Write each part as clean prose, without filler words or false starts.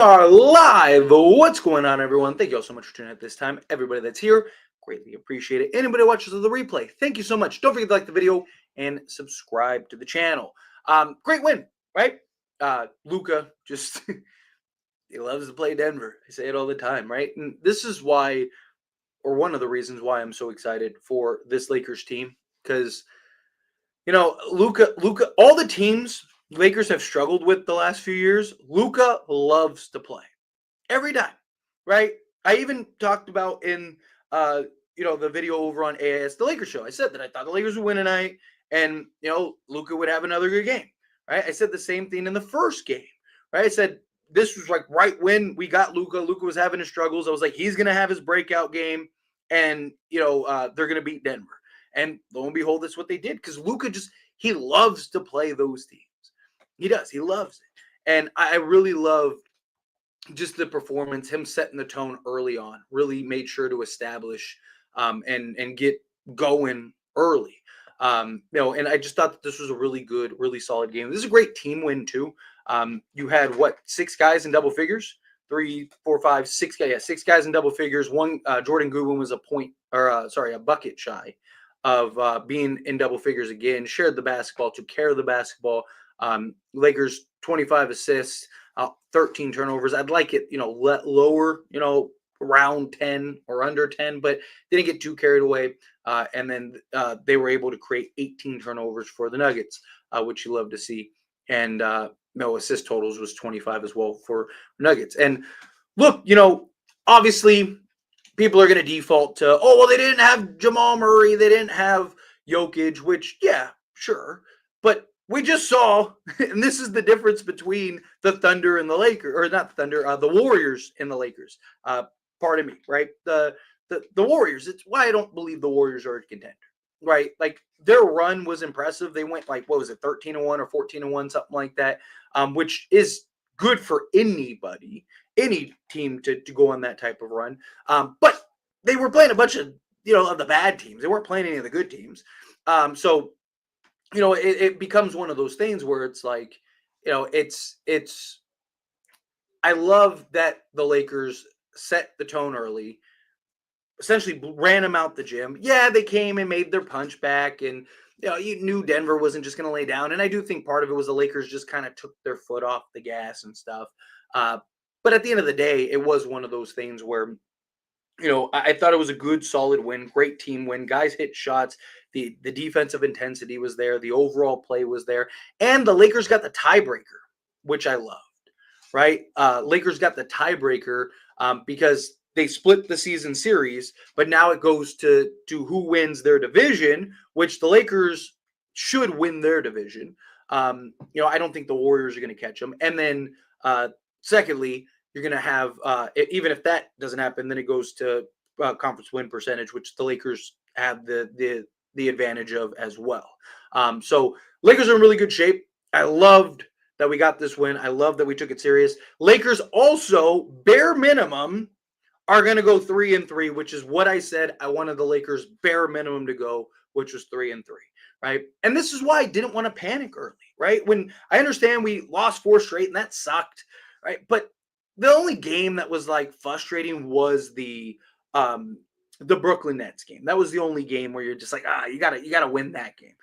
Are live. What's going on, everyone? Thank you all so much for tuning in at this time. Everybody that's here, greatly appreciate it. Anybody who watches the replay, thank you so much. Don't forget to like the video and subscribe to the channel. Great win, right? Luka just he loves to play Denver. I say it all the time, right? And this is why, or one of the reasons why I'm so excited for this Lakers team, because Luka, all the teams Lakers have struggled with the last few years, Luka loves to play every time, right? I even talked about in the video over on AIS the Lakers show. I said that I thought the Lakers would win tonight, and Luka would have another good game, right? I said the same thing in the first game, right? I said this was like right when we got Luka. Luka was having his struggles. I was like, he's gonna have his breakout game, and they're gonna beat Denver. And lo and behold, that's what they did, because Luka he loves to play those teams. He does. He loves it. And I really love just the performance, him setting the tone early on, really made sure to establish and get going early. And I just thought that this was a really good, really solid game. This is a great team win too. You had six guys in double figures, 3, 4, 5, 6 guys. Yeah, 6 guys in double figures. One Jordan Goodwin was a bucket shy of being in double figures again. Shared the basketball, took care of the basketball. Lakers 25 assists, 13 turnovers. I'd like it, lower, around 10 or under 10, but didn't get too carried away. And then they were able to create 18 turnovers for the Nuggets, which you love to see. And assist totals was 25 as well for Nuggets. And look, obviously people are going to default to, oh, well, they didn't have Jamal Murray. They didn't have Jokic, which, yeah, sure. But we just saw, and this is the difference between the Thunder and the Lakers, or not the Thunder, the Warriors and the Lakers. Pardon me, right? The Warriors. It's why I don't believe the Warriors are a contender, right? Like their run was impressive. They went 13-1 or 14-1, something like that, which is good for anybody, any team to go on that type of run. But they were playing a bunch of of the bad teams. They weren't playing any of the good teams. So it becomes one of those things where it's like, it's. I love that the Lakers set the tone early, essentially ran them out the gym. Yeah, they came and made their punch back, and you knew Denver wasn't just going to lay down. And I do think part of it was the Lakers just kind of took their foot off the gas and stuff. But at the end of the day, it was one of those things where, I thought it was a good, solid win, great team win. Guys hit shots. The defensive intensity was there. The overall play was there. And the Lakers got the tiebreaker, which I loved, right? Lakers got the tiebreaker because they split the season series, but now it goes to who wins their division, which the Lakers should win their division. I don't think the Warriors are going to catch them. And then secondly, you're going to have, even if that doesn't happen, then it goes to conference win percentage, which the Lakers have the advantage of as well. So Lakers are in really good shape. I loved that we got this win. I love that we took it serious. Lakers also, bare minimum, are going to go 3-3, which is what I said I wanted the Lakers bare minimum to go, which was 3-3, right? And this is why I didn't want to panic early, right? When I understand we lost 4 straight and that sucked, right? But the only game that was like frustrating was the Brooklyn Nets game. That was the only game where you're just like, you gotta win that game.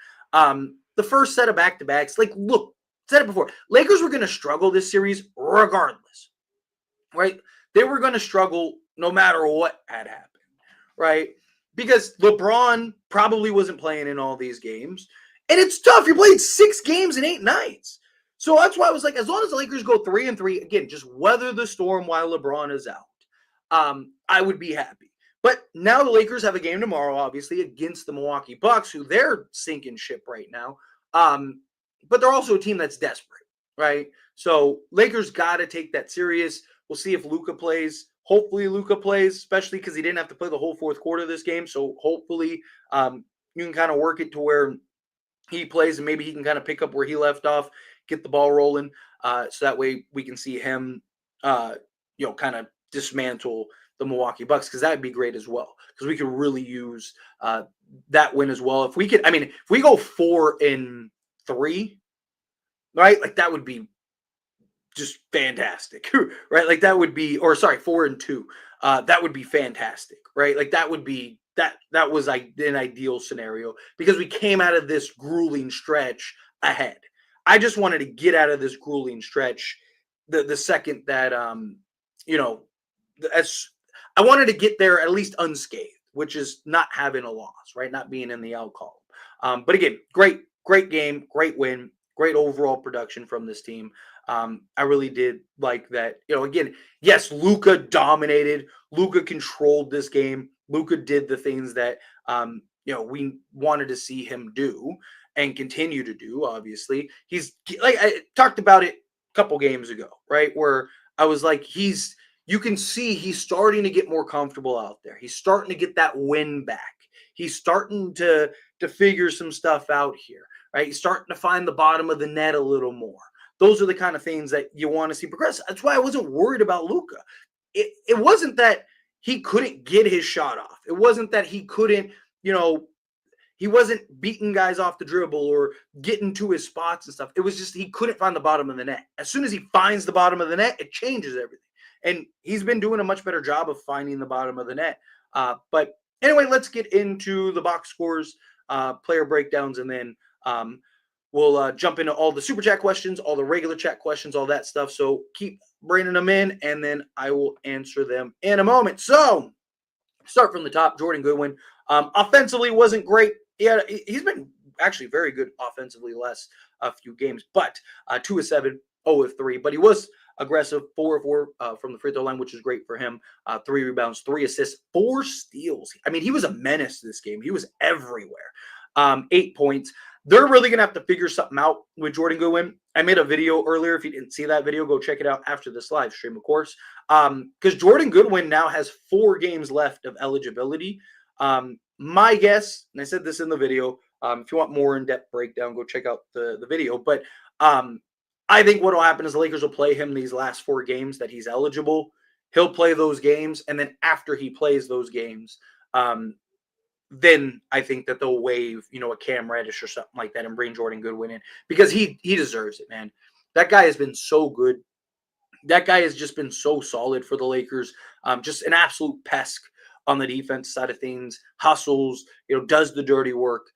The first set of back-to-backs, like, look, said it before, Lakers were going to struggle this series regardless, right? They were going to struggle no matter what had happened, right? Because LeBron probably wasn't playing in all these games. And it's tough. You're playing 6 games in 8 nights. So that's why I was like, as long as the Lakers go 3-3, again, just weather the storm while LeBron is out, I would be happy. But now the Lakers have a game tomorrow, obviously, against the Milwaukee Bucks, who they're sinking ship right now. But they're also a team that's desperate, right? So Lakers got to take that serious. We'll see if Luka plays. Hopefully Luka plays, especially because he didn't have to play the whole fourth quarter of this game. So hopefully you can kind of work it to where he plays and maybe he can kind of pick up where he left off, get the ball rolling. So that way we can see him, kind of dismantle the Milwaukee Bucks, because that would be great as well. Because we could really use that win as well. If we go 4-3, right? Like that would be just fantastic, right? Like that would be, or sorry, 4-2. That would be fantastic, right? Like that would be that was like an ideal scenario because we came out of this grueling stretch ahead. I just wanted to get out of this grueling stretch the second that you know as I wanted to get there at least unscathed, which is not having a loss, right? Not being in the out column. But again, great game, great win, great overall production from this team. I really did like that. Again, yes, Luka dominated. Luka controlled this game. Luka did the things that we wanted to see him do and continue to do. Obviously, he's like I talked about it a couple games ago, right? Where I was like, you can see he's starting to get more comfortable out there. He's starting to get that win back. He's starting to figure some stuff out here, right? He's starting to find the bottom of the net a little more. Those are the kind of things that you want to see progress. That's why I wasn't worried about Luka. It wasn't that he couldn't get his shot off. It wasn't that he couldn't, he wasn't beating guys off the dribble or getting to his spots and stuff. It was just he couldn't find the bottom of the net. As soon as he finds the bottom of the net, it changes everything. And he's been doing a much better job of finding the bottom of the net. But anyway, let's get into the box scores, player breakdowns, and then we'll jump into all the super chat questions, all the regular chat questions, all that stuff. So keep bringing them in, and then I will answer them in a moment. So start from the top. Jordan Goodwin offensively wasn't great. He's been actually very good offensively the last few games, but 2 of 7, 0 of 3. But he was aggressive, 4 of 4 from the free throw line, which is great for him. 3 rebounds, 3 assists, 4 steals. I mean, he was a menace this game. He was everywhere. 8 points. They're really going to have to figure something out with Jordan Goodwin. I made a video earlier. If you didn't see that video, go check it out after this live stream, of course. Because Jordan Goodwin now has 4 games left of eligibility. My guess, and I said this in the video, if you want more in-depth breakdown, go check out the video. But I think what will happen is the Lakers will play him these last 4 games that he's eligible. He'll play those games, and then after he plays those games, then I think that they'll waive, a Cam Reddish or something like that and bring Jordan Goodwin in because he deserves it, man. That guy has been so good. That guy has just been so solid for the Lakers. Just an absolute pest on the defense side of things. Hustles, does the dirty work,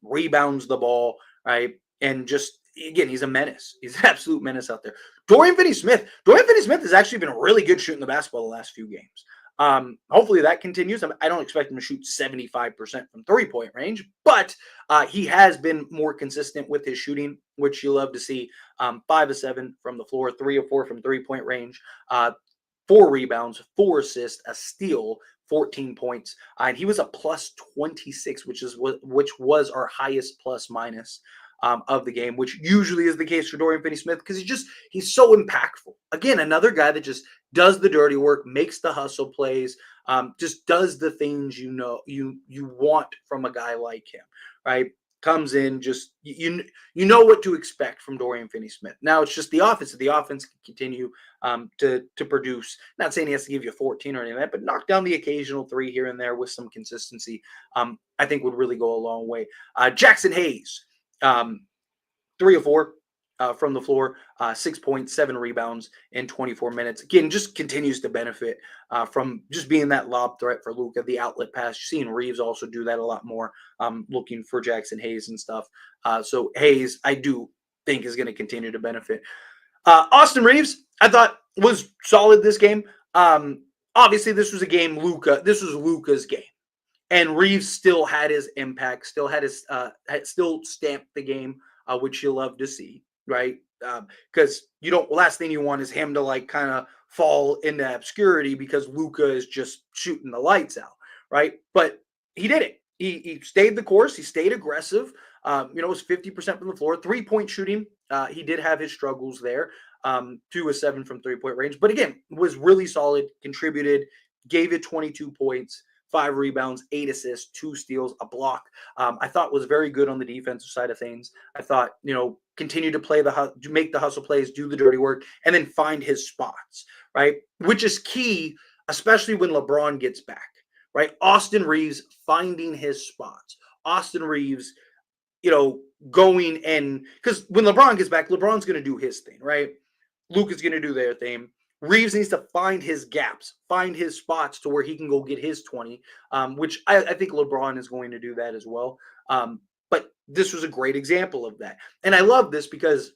rebounds the ball, right? And just, again, he's a menace. He's an absolute menace out there. Dorian Finney-Smith has actually been really good shooting the basketball the last few games. Hopefully that continues. I don't expect him to shoot 75% from 3-point range, but he has been more consistent with his shooting, which you love to see. 5 of 7 from the floor, 3 of 4 from 3-point range, 4 rebounds, 4 assists, a steal, 14 points. And he was a plus 26, which was our highest plus minus of the game, which usually is the case for Dorian Finney-Smith because he's so impactful. Again, another guy that just does the dirty work, makes the hustle plays, just does the things you want from a guy like him, right? Comes in, just you know what to expect from Dorian Finney-Smith. Now it's just the offense. The offense can continue to produce. Not saying he has to give you 14 or anything like that, but knock down the occasional 3 here and there with some consistency. I think would really go a long way. Jackson Hayes. 3 of 4 from the floor, 6 points, 7 rebounds in 24 minutes. Again, just continues to benefit from just being that lob threat for Luka, the outlet pass. You're seeing Reeves also do that a lot more, looking for Jackson Hayes and stuff. So Hayes, I do think is going to continue to benefit. Austin Reeves, I thought was solid this game. Obviously, this was a game this was Luka's game. And Reeves still had his impact, still had his, still stamped the game, which you love to see, right? Because last thing you want is him to kind of fall into obscurity because Luka is just shooting the lights out, right? But he did it. He stayed the course. He stayed aggressive. It was 50% from the floor, 3-point shooting. He did have his struggles there. 2 of 7 from 3-point range, but again, was really solid. Contributed, gave it 22 points. 5 rebounds, 8 assists, 2 steals, a block. I thought was very good on the defensive side of things. I thought, continue to make the hustle plays, do the dirty work, and then find his spots, right? Which is key, especially when LeBron gets back, right? Austin Reeves finding his spots. Austin Reeves, going and because when LeBron gets back, LeBron's going to do his thing, right? Luka's going to do their thing. Reeves needs to find his gaps, find his spots to where he can go get his 20, which I think LeBron is going to do that as well. But this was a great example of that. And I love this because,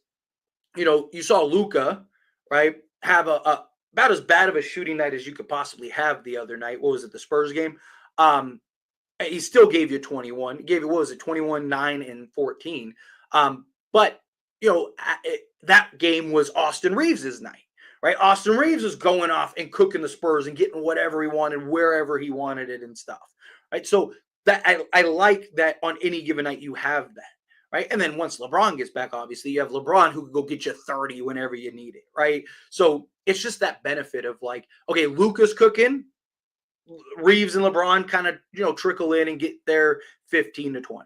you saw Luka, right, have a about as bad of a shooting night as you could possibly have the other night. What was it, the Spurs game? Um, he still gave you 21. He gave you, what was it, 21, 9, and 14. But, that game was Austin Reeves' night, right? Austin Reeves was going off and cooking the Spurs and getting whatever he wanted, wherever he wanted it and stuff, right? So that I like that on any given night you have that, right? And then once LeBron gets back, obviously, you have LeBron who can go get you 30 whenever you need it, right? So it's just that benefit of like, okay, Luka's cooking, Reeves and LeBron kind of, trickle in and get their 15 to 20,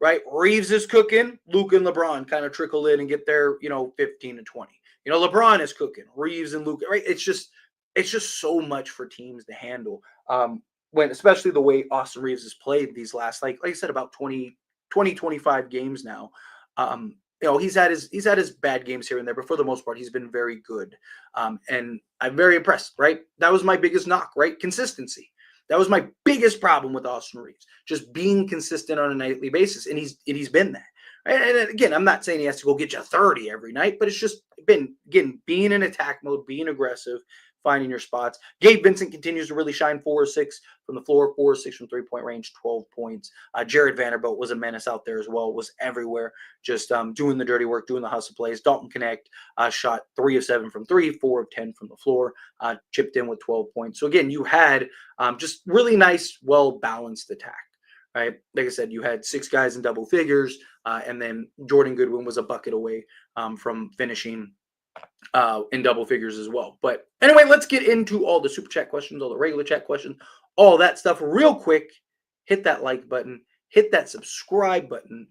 right? Reeves is cooking, Luka and LeBron kind of trickle in and get their, 15 to 20. LeBron is cooking, Reeves and Luka, right? It's just so much for teams to handle. When especially the way Austin Reeves has played these last, like I said, about 25 games now. He's had his bad games here and there, but for the most part, he's been very good. And I'm very impressed, right? That was my biggest knock, right? Consistency. That was my biggest problem with Austin Reeves, just being consistent on a nightly basis, and he's been that. Right? And again, I'm not saying he has to go get you 30 every night, but it's just been, again, being in attack mode, being aggressive, finding your spots. Gabe Vincent continues to really shine, 4 or 6 from the floor, 4 or 6 from 3-point range, 12 points. Jared Vanderbilt was a menace out there as well, was everywhere, just doing the dirty work, doing the hustle plays. Dalton Connect shot 3 of 7 from 3, 4 of 10 from the floor, chipped in with 12 points. So again, you had just really nice, well-balanced attack. Right, like I said, you had 6 guys in double figures, and then Jordan Goodwin was a bucket away from finishing in double figures as well. But anyway, let's get into all the super chat questions, all the regular chat questions, all that stuff real quick. Hit that like button, hit that subscribe button,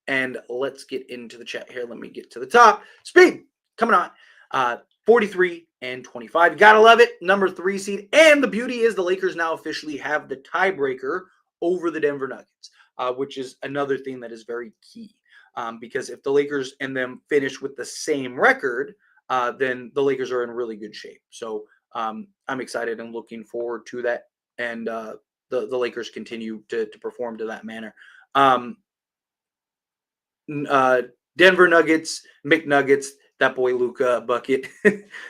and let's get into the chat here. Let me get to the top. Speed coming on. 43 and 25. You gotta love it. Number 3 seed. And the beauty is the Lakers now officially have the tiebreaker over the Denver Nuggets, which is another thing that is very key. Because if the Lakers and them finish with the same record, then the Lakers are in really good shape. So I'm excited and looking forward to that. And the Lakers continue to perform to that manner. Denver Nuggets, McNuggets, that boy Luka bucket,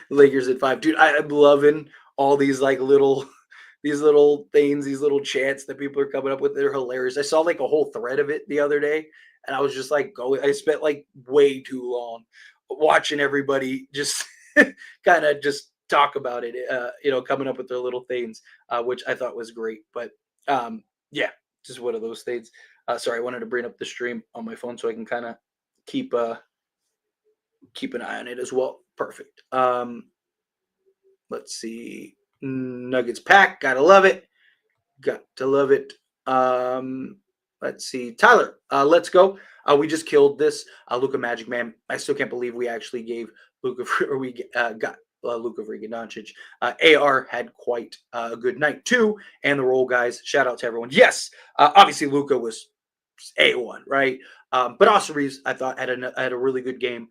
Lakers at 5. Dude, I'm loving all these like these little things, these little chants that people are coming up with. They're hilarious. I saw like a whole thread of it the other day, and I was just like, I spent like way too long watching everybody just kind of just talk about it, coming up with their little things, which I thought was great. But yeah, just one of those things. Sorry, I wanted to bring up the stream on my phone so I can kind of keep keep an eye on it as well. Perfect. Let's see. Nuggets pack. Gotta love it. Got to love it. Let's see. Tyler, let's go. We just killed this. Luka Magic Man. I still can't believe we actually gave Luka, or we got Luka Doncic. AR had quite a good night too. And the role guys. Shout out to everyone. Yes, obviously Luka was A1, right? But Austin Reeves, I thought, had a really good game.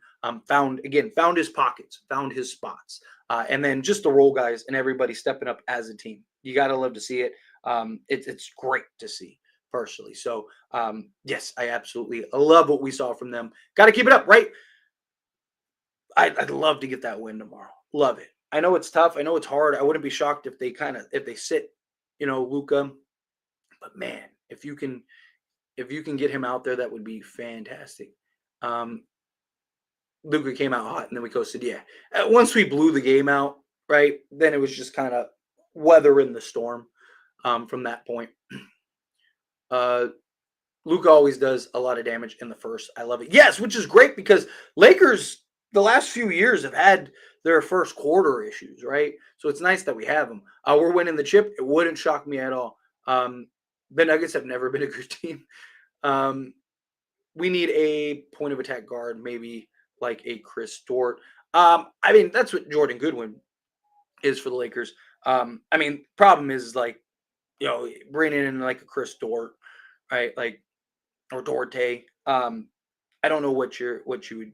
Found his pockets, found his spots, and then just the role guys and everybody stepping up as a team. You gotta love to see it. It's great to see personally. So yes, I absolutely love what we saw from them. Got to keep it up, right? I'd love to get that win tomorrow. Love it. I know it's tough. I know it's hard. I wouldn't be shocked if they sit, Luka. But man, if you can get him out there, that would be fantastic. Luka came out hot, and then we coasted. Yeah, once we blew the game out, right? Then it was just kind of weather in the storm. From that point, Luka always does a lot of damage in the first. I love it. Yes, which is great because Lakers the last few years have had their first quarter issues, right? So it's nice that we have them. We're winning the chip. It wouldn't shock me at all. The Nuggets have never been a good team. We need a point of attack guard, maybe like a Chris Dort. I mean, that's what Jordan Goodwin is for the Lakers. Problem is like, bringing in like a Chris Dort, right? Like, or Dorte. I don't know what you would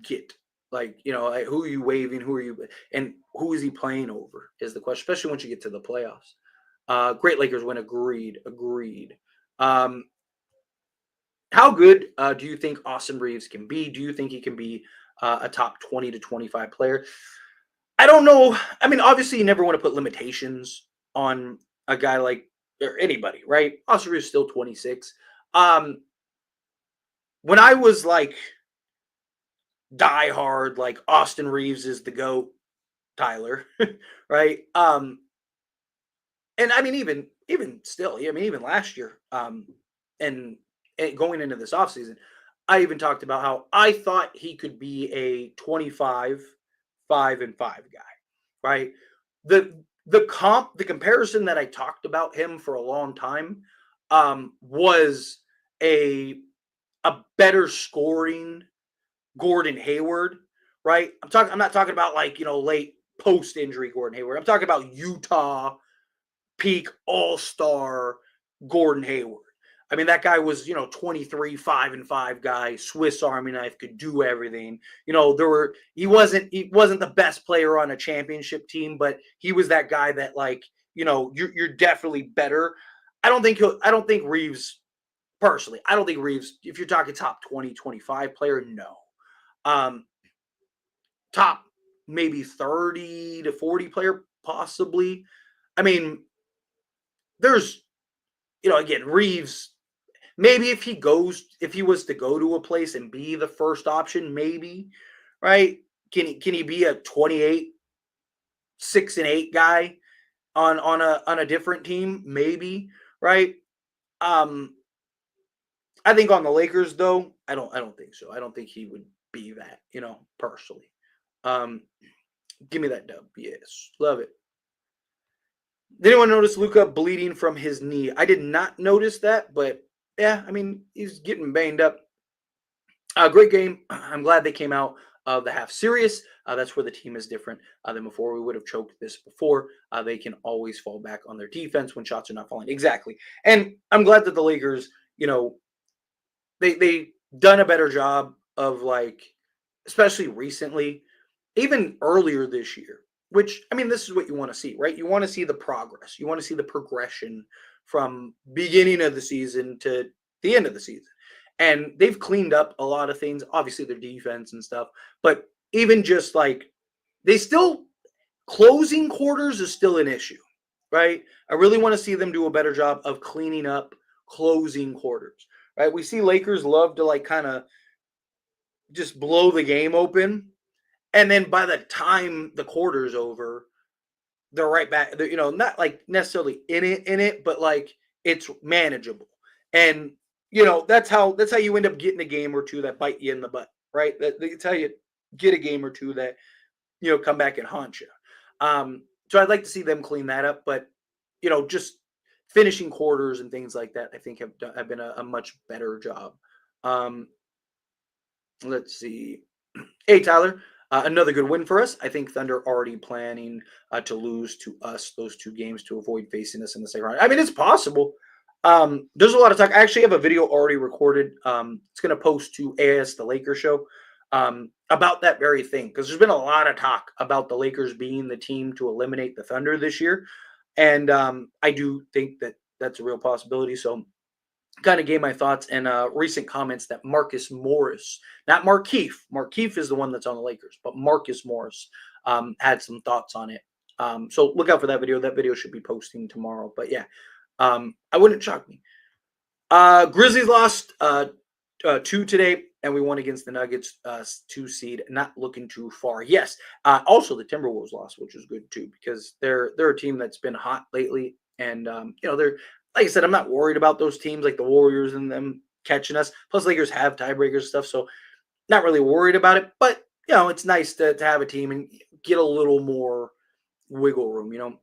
get Like, like, who are you waving? Who are you, and who is he playing over? Is the question, especially once you get to the playoffs. Great Lakers win. Agreed. Agreed. Um, how good do you think Austin Reeves can be? Do you think he can be a top 20 to 25 player? I don't know. I mean, obviously, you never want to put limitations on a guy like or anybody, right? Austin Reeves is still 26. Um, when I was like die hard, like Austin Reeves is the GOAT, Tyler, right? And I mean, even still, I mean, even last year, and, and going into this offseason, I even talked about how I thought he could be a 25, 5-5 guy, right? The comparison that I talked about him for a long time was a a better scoring Gordon Hayward, right? I'm not talking about like, late post injury Gordon Hayward. I'm talking about Utah peak all-star Gordon Hayward. I mean, that guy was, 23, 5-5 guy, Swiss Army knife, could do everything. He wasn't the best player on a championship team, but he was that guy that, like, you're definitely better. I don't think Reeves, personally, I don't think Reeves, if you're talking top 20, 25 player, no. Um, top maybe 30 to 40 player, possibly. I mean, there's, again, Reeves, maybe if he was to go to a place and be the first option, maybe, right? Can he be a 28, 6-8 guy on a different team? Maybe, right? Um, I think on the Lakers though, I don't think so. I don't think he would be that, personally. Um, give me that dub. Yes. Love it. Did anyone notice Luca bleeding from his knee? I did not notice that, but yeah, I mean, he's getting banged up. Great game. I'm glad they came out of the half serious. That's where the team is different than before. We would have choked this before. They can always fall back on their defense when shots are not falling. Exactly. And I'm glad that the Lakers, you know, they done a better job of, like, especially recently, even earlier this year, which, I mean, this is what you want to see, right? You want to see the progress. You want to see the progression from beginning of the season to the end of the season. And they've cleaned up a lot of things, obviously their defense and stuff, but even just like they still closing quarters is still an issue, right? I really want to see them do a better job of cleaning up closing quarters, right? We see Lakers love to, like, kind of just blow the game open, and then by the time the quarter's over, they're right back. They're, not like necessarily in it, but like it's manageable. And that's how you end up getting a game or two that bite you in the butt, right? That's how you get a game or two that come back and haunt you. So I'd like to see them clean that up, but just finishing quarters and things like that, I think have been a much better job. Um, let's see. Hey, Tyler, another good win for us. I think Thunder already planning to lose to us those two games to avoid facing us in the second round. I mean, it's possible. There's a lot of talk. I actually have a video already recorded. It's going to post to AS the Lakers show about that very thing, because there's been a lot of talk about the Lakers being the team to eliminate the Thunder this year, and I do think that that's a real possibility. So kind of gave my thoughts and recent comments that Marcus Morris, not Markeith. Markeith is the one that's on the Lakers, but Marcus Morris had some thoughts on it. So look out for that video. That video should be posting tomorrow. But yeah, I wouldn't shock me. Grizzlies lost 2 today, and we won against the Nuggets, 2 seed. Not looking too far. Yes. Also, the Timberwolves lost, which is good too, because they're a team that's been hot lately, and they're, like I said, I'm not worried about those teams like the Warriors and them catching us. Plus, Lakers have tiebreakers stuff, so not really worried about it. But it's nice to have a team and get a little more wiggle room.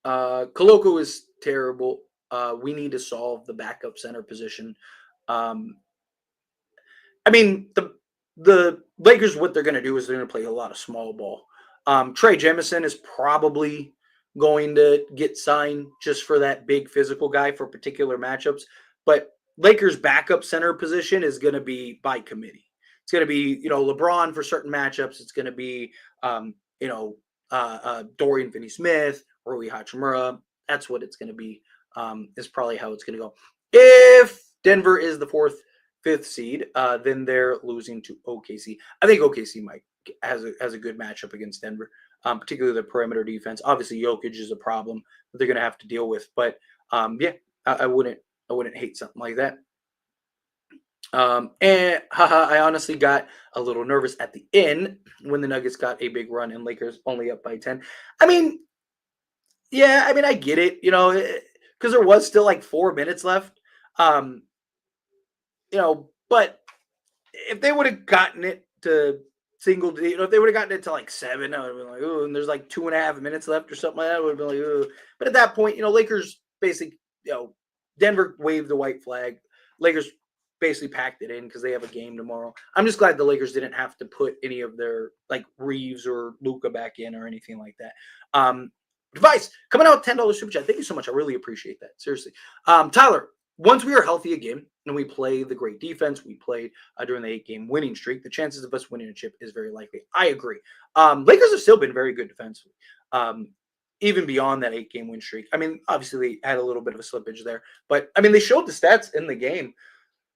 Koloko is terrible. We need to solve the backup center position. Um, I mean, the Lakers, what they're going to do is they're going to play a lot of small ball. Trey Jemison is probably going to get signed just for that big physical guy for particular matchups. But Lakers' backup center position is going to be by committee. It's going to be, LeBron for certain matchups. It's going to be, Dorian Finney-Smith, Rui Hachimura. That's what it's going to be. Is probably how it's going to go. If Denver is the fourth, fifth seed, then they're losing to OKC. I think OKC might has a good matchup against Denver, particularly the perimeter defense. Obviously, Jokic is a problem that they're going to have to deal with, but yeah, I wouldn't hate something like that. And haha, I honestly got a little nervous at the end when the Nuggets got a big run and Lakers only up by 10. I mean, yeah, I mean, I get it, because there was still like 4 minutes left. Um, but if they would have gotten it to if they would have gotten it to like 7, I would have been like, oh, and there's like 2.5 minutes left or something like that, I would have been like, oh. But at that point, Lakers basically, Denver waved the white flag. Lakers basically packed it in because they have a game tomorrow. I'm just glad the Lakers didn't have to put any of their like Reeves or Luca back in or anything like that. Device coming out $10 super chat. Thank you so much. I really appreciate that. Seriously. Tyler, once we are healthy again and we play the great defense we played during the 8-game winning streak, the chances of us winning a chip is very likely. I agree. Lakers have still been very good defensively. Even beyond that 8-game win streak. I mean, obviously they had a little bit of a slippage there, but I mean, they showed the stats in the game.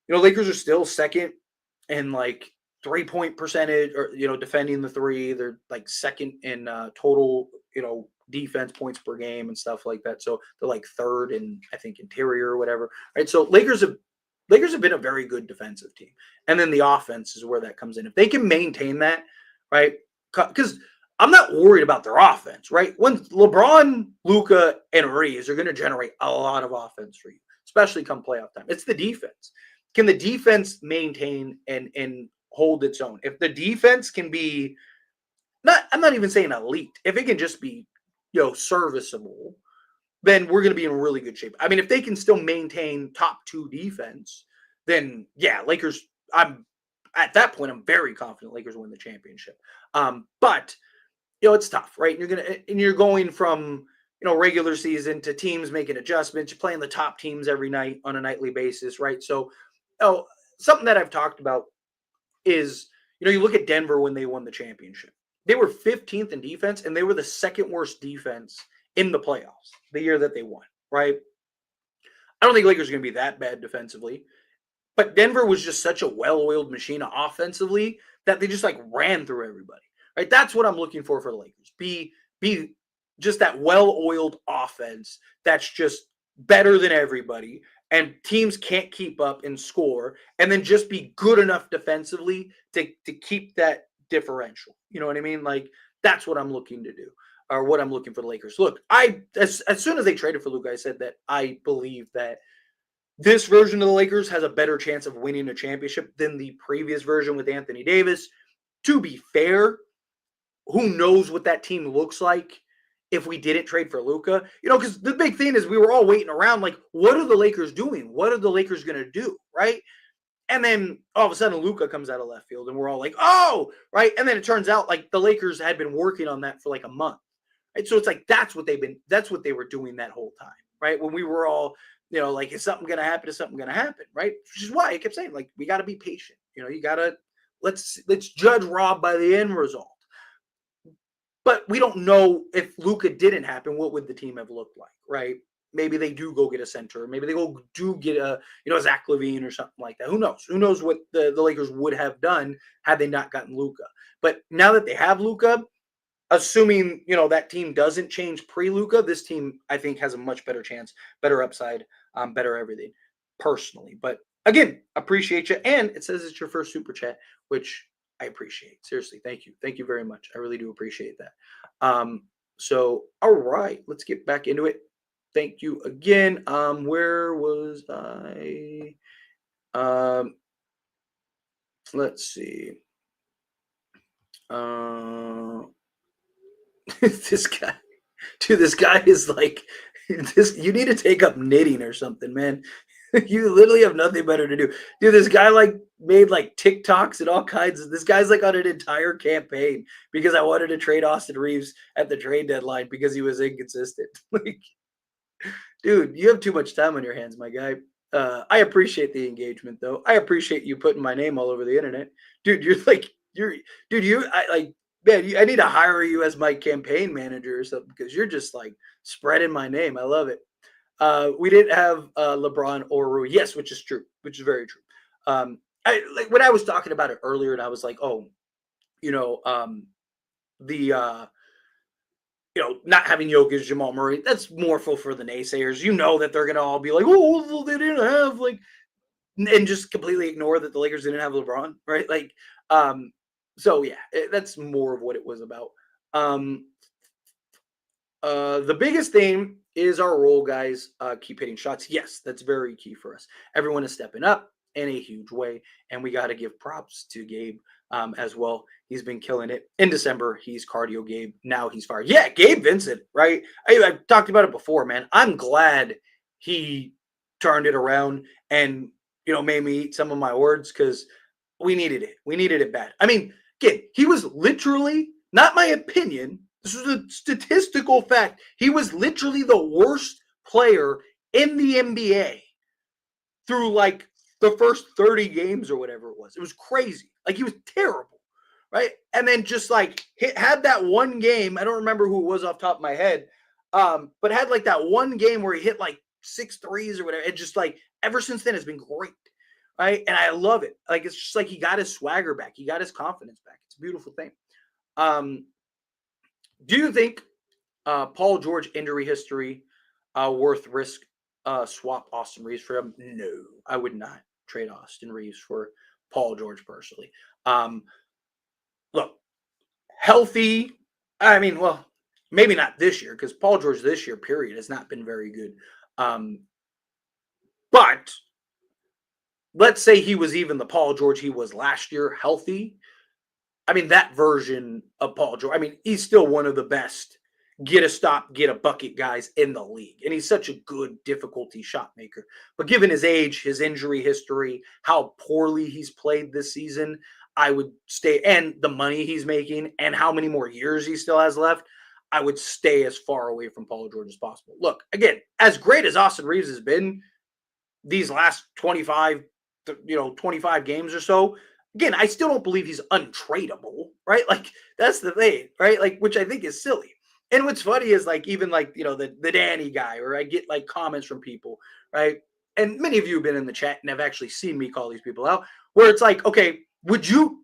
Lakers are still second in like 3-point percentage or, defending the three. They're like second in total, defense points per game and stuff like that. So they're like third in, I think, interior or whatever. Right. So Lakers have been a very good defensive team. And then the offense is where that comes in. If they can maintain that, right? Because I'm not worried about their offense, right? When LeBron, Luca, and Reeves are going to generate a lot of offense for you, especially come playoff time. It's the defense. Can the defense maintain and hold its own? If the defense can be I'm not even saying elite. If it can just be, serviceable, then we're going to be in really good shape. I mean, if they can still maintain top 2 defense, then yeah, Lakers. I'm at that point. I'm very confident Lakers win the championship. But it's tough, right? You're going from regular season to teams making adjustments. You're playing the top teams every night on a nightly basis, right? So, something that I've talked about is you look at Denver when they won the championship. They were 15th in defense, and they were the second worst defense in the playoffs the year that they won, right? I don't think Lakers are going to be that bad defensively, but Denver was just such a well-oiled machine offensively that they just like ran through everybody, right? That's what I'm looking for the Lakers. Be just that well-oiled offense that's just better than everybody, and teams can't keep up and score, and then just be good enough defensively to keep that differential. You know what I mean? Like, that's what I'm looking to do, or what I'm looking for the Lakers. Look, as soon as they traded for Luka, I said that I believe that this version of the Lakers has a better chance of winning a championship than the previous version with Anthony Davis. To be fair, who knows what that team looks like if we didn't trade for Luka? Because the big thing is we were all waiting around like, what are the Lakers doing? What are the Lakers going to do, right? And then all of a sudden Luka comes out of left field and we're all like, oh, right? And then it turns out like the Lakers had been working on that for like a month. Right? So it's like that's what they were doing that whole time, right? When we were all, like, is something going to happen? Is something going to happen, right? Which is why I kept saying, like, we got to be patient. You got to let's judge Rob by the end result. But we don't know if Luka didn't happen, what would the team have looked like, right? Maybe they do go get a center. Maybe they do get a, Zach LaVine or something like that. Who knows? Who knows what the Lakers would have done had they not gotten Luka? But now that they have Luka, assuming, that team doesn't change pre-Luka, this team, I think, has a much better chance, better upside, better everything, personally. But again, appreciate you. And it says it's your first super chat, which I appreciate. Seriously, thank you. Thank you very much. I really do appreciate that. So, all right, let's get back into it. Thank you again. Where was I? Let's see. This guy, dude, this guy is like, this. You need to take up knitting or something, man. You literally have nothing better to do. Dude, this guy like made like TikToks and all kinds of, this guy's like on an entire campaign because I wanted to trade Austin Reeves at the trade deadline because he was inconsistent. Like, dude, you have too much time on your hands, my guy. I appreciate the engagement, though. I appreciate you putting my name all over the internet, dude. Dude. I like, man. I need to hire you as my campaign manager or something because you're just like spreading my name. I love it. We didn't have LeBron or Rui. Yes, which is true, which is very true. I like when I was talking about it earlier, and I was like, oh, you know, the not having Jokic, Jamal Murray, that's more for the naysayers. You know that they're gonna all be like, oh, well, they didn't have like, and just completely ignore that the Lakers didn't have LeBron, right? Like, so yeah, that's more of what it was about. Um, the biggest thing is our role guys keep hitting shots. Yes, that's very key for us. Everyone is stepping up in a huge way, and we got to give props to Gabe as well. He's been killing it. In December, he's cardio Gabe. Now he's fired. Yeah, Gabe Vincent, right? I've talked about it before, man. I'm glad he turned it around and made me eat some of my words because we needed it. We needed it bad. I mean, again, he was literally, not my opinion, this is a statistical fact. He was literally the worst player in the NBA through like the first 30 games or whatever it was. It was crazy. Like he was terrible, right? And then just like had that one game. I don't remember who it was off the top of my head, but had like that one game where he hit like 6 threes or whatever. And just like ever since then, it's been great, right? And I love it. Like it's just like he got his swagger back. He got his confidence back. It's a beautiful thing. Do you think Paul George injury history worth risk swap Austin Reeves for him? No, I would not trade Austin Reeves for Paul George personally. Look, healthy. I mean, well, maybe not this year because Paul George this year, period, has not been very good. But let's say he was even the Paul George he was last year, healthy. I mean, that version of Paul George, I mean, he's still one of the best get a stop, get a bucket guys in the league. And he's such a good difficulty shot maker. But given his age, his injury history, how poorly he's played this season, I would stay, and the money he's making and how many more years he still has left, I would stay as far away from Paul George as possible. Look, again, as great as Austin Reeves has been these last 25 games or so, again, I still don't believe he's untradeable, right? Like that's the thing, right? Like, which I think is silly. And what's funny is like even like the Danny guy, or I get like comments from people, right? And many of you have been in the chat and have actually seen me call these people out, where it's like, okay, would you